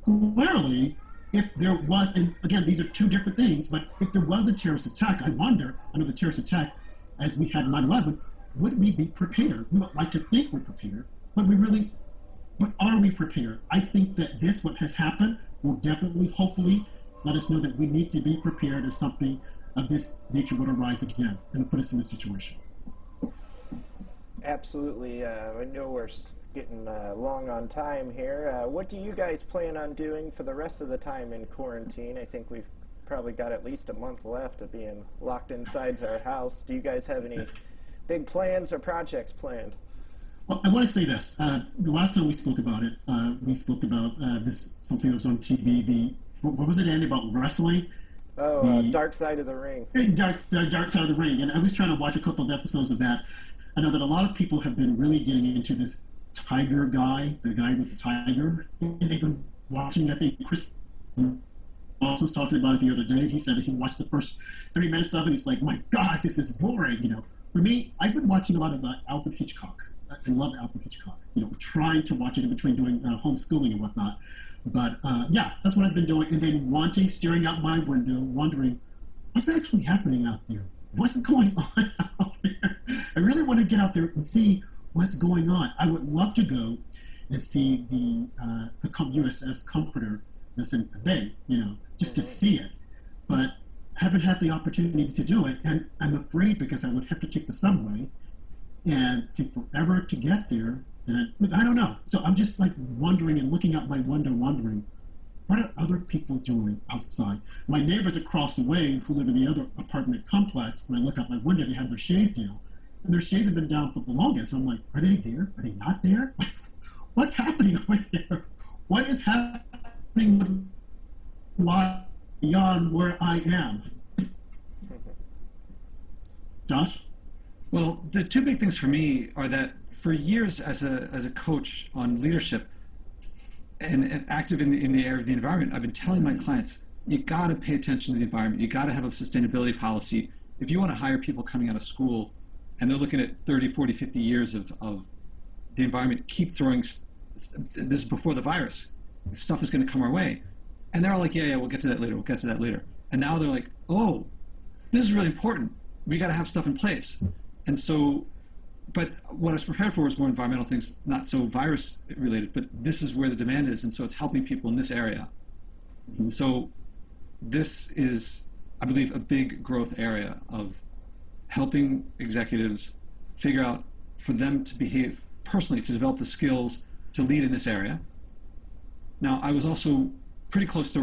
clearly, if there was, and again, these are two different things, but if there was a terrorist attack, I wonder, another terrorist attack, as we had 9/11, would we be prepared? We would like to think we're prepared, but are we prepared? I think that what has happened will definitely, hopefully, let us know that we need to be prepared if something of this nature would arise again and put us in this situation. Absolutely. I know we're getting long on time here. What do you guys plan on doing for the rest of the time in quarantine? I think we've probably got at least a month left of being locked inside our house. Do you guys have any big plans or projects planned? Well, I want to say this. The last time we spoke about it, we spoke about something that was on TV. What was it, Andy, about wrestling? Oh, Dark Side of the Ring. Dark Side of the Ring. And I was trying to watch a couple of episodes of that. I know that a lot of people have been really getting into this tiger guy, the guy with the tiger. And they've been watching, I think Chris also was talking about it the other day. He said that he watched the first 3 minutes of it. He's like, my God, this is boring. For me, I've been watching a lot of Alfred Hitchcock. I love Alfred Hitchcock. Trying to watch it in between doing homeschooling and whatnot. But yeah, that's what I've been doing. And then staring out my window, wondering, what's actually happening out there? What's going on out there? I really want to get out there and see what's going on. I would love to go and see the USS Comforter that's in the bay, just to see it. But haven't had the opportunity to do it, and I'm afraid because I would have to take the subway and take forever to get there. And I don't know. So I'm just like wondering and looking out my window, wondering, what are other people doing outside? My neighbors across the way who live in the other apartment complex, when I look out my window, they have their shades down. And their shades have been down for the longest. I'm like, are they there? Are they not there? What's happening over there? What is happening with life beyond where I am? Josh? Well, the two big things for me are that for years as a coach on leadership and active in the area of the environment, I've been telling my clients, you got to pay attention to the environment. You got to have a sustainability policy. If you want to hire people coming out of school and they're looking at 30, 40, 50 years of the environment, keep throwing, this is before the virus, stuff is going to come our way. And they're all like, yeah, we'll get to that later. And now they're like, oh, this is really important. We got to have stuff in place. And so, but what I was prepared for was more environmental things, not so virus related, but this is where the demand is. And so it's helping people in this area. And so this is, I believe, a big growth area of helping executives figure out for them to behave personally, to develop the skills to lead in this area. Now, I was also pretty close to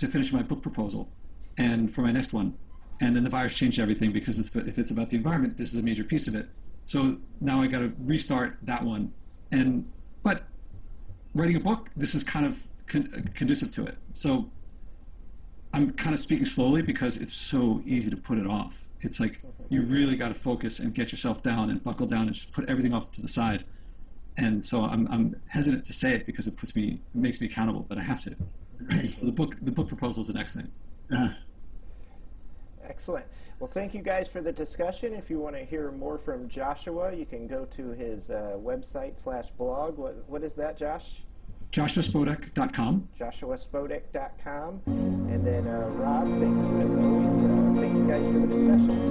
finishing my book proposal and for my next one. And then the virus changed everything because if it's about the environment, this is a major piece of it. So now I got to restart that one. But writing a book, this is kind of conducive to it. So I'm kind of speaking slowly because it's so easy to put it off. It's like you really got to focus and get yourself down and buckle down and just put everything off to the side. And so I'm hesitant to say it because it makes me accountable, but I have to. So the book proposal is the next thing. Excellent. Well, thank you guys for the discussion. If you want to hear more from Joshua, you can go to his website/blog. What is that, Josh? JoshuaSpodek.com. JoshuaSpodek.com. And then Rob, thank you as always. Thank you guys for the discussion.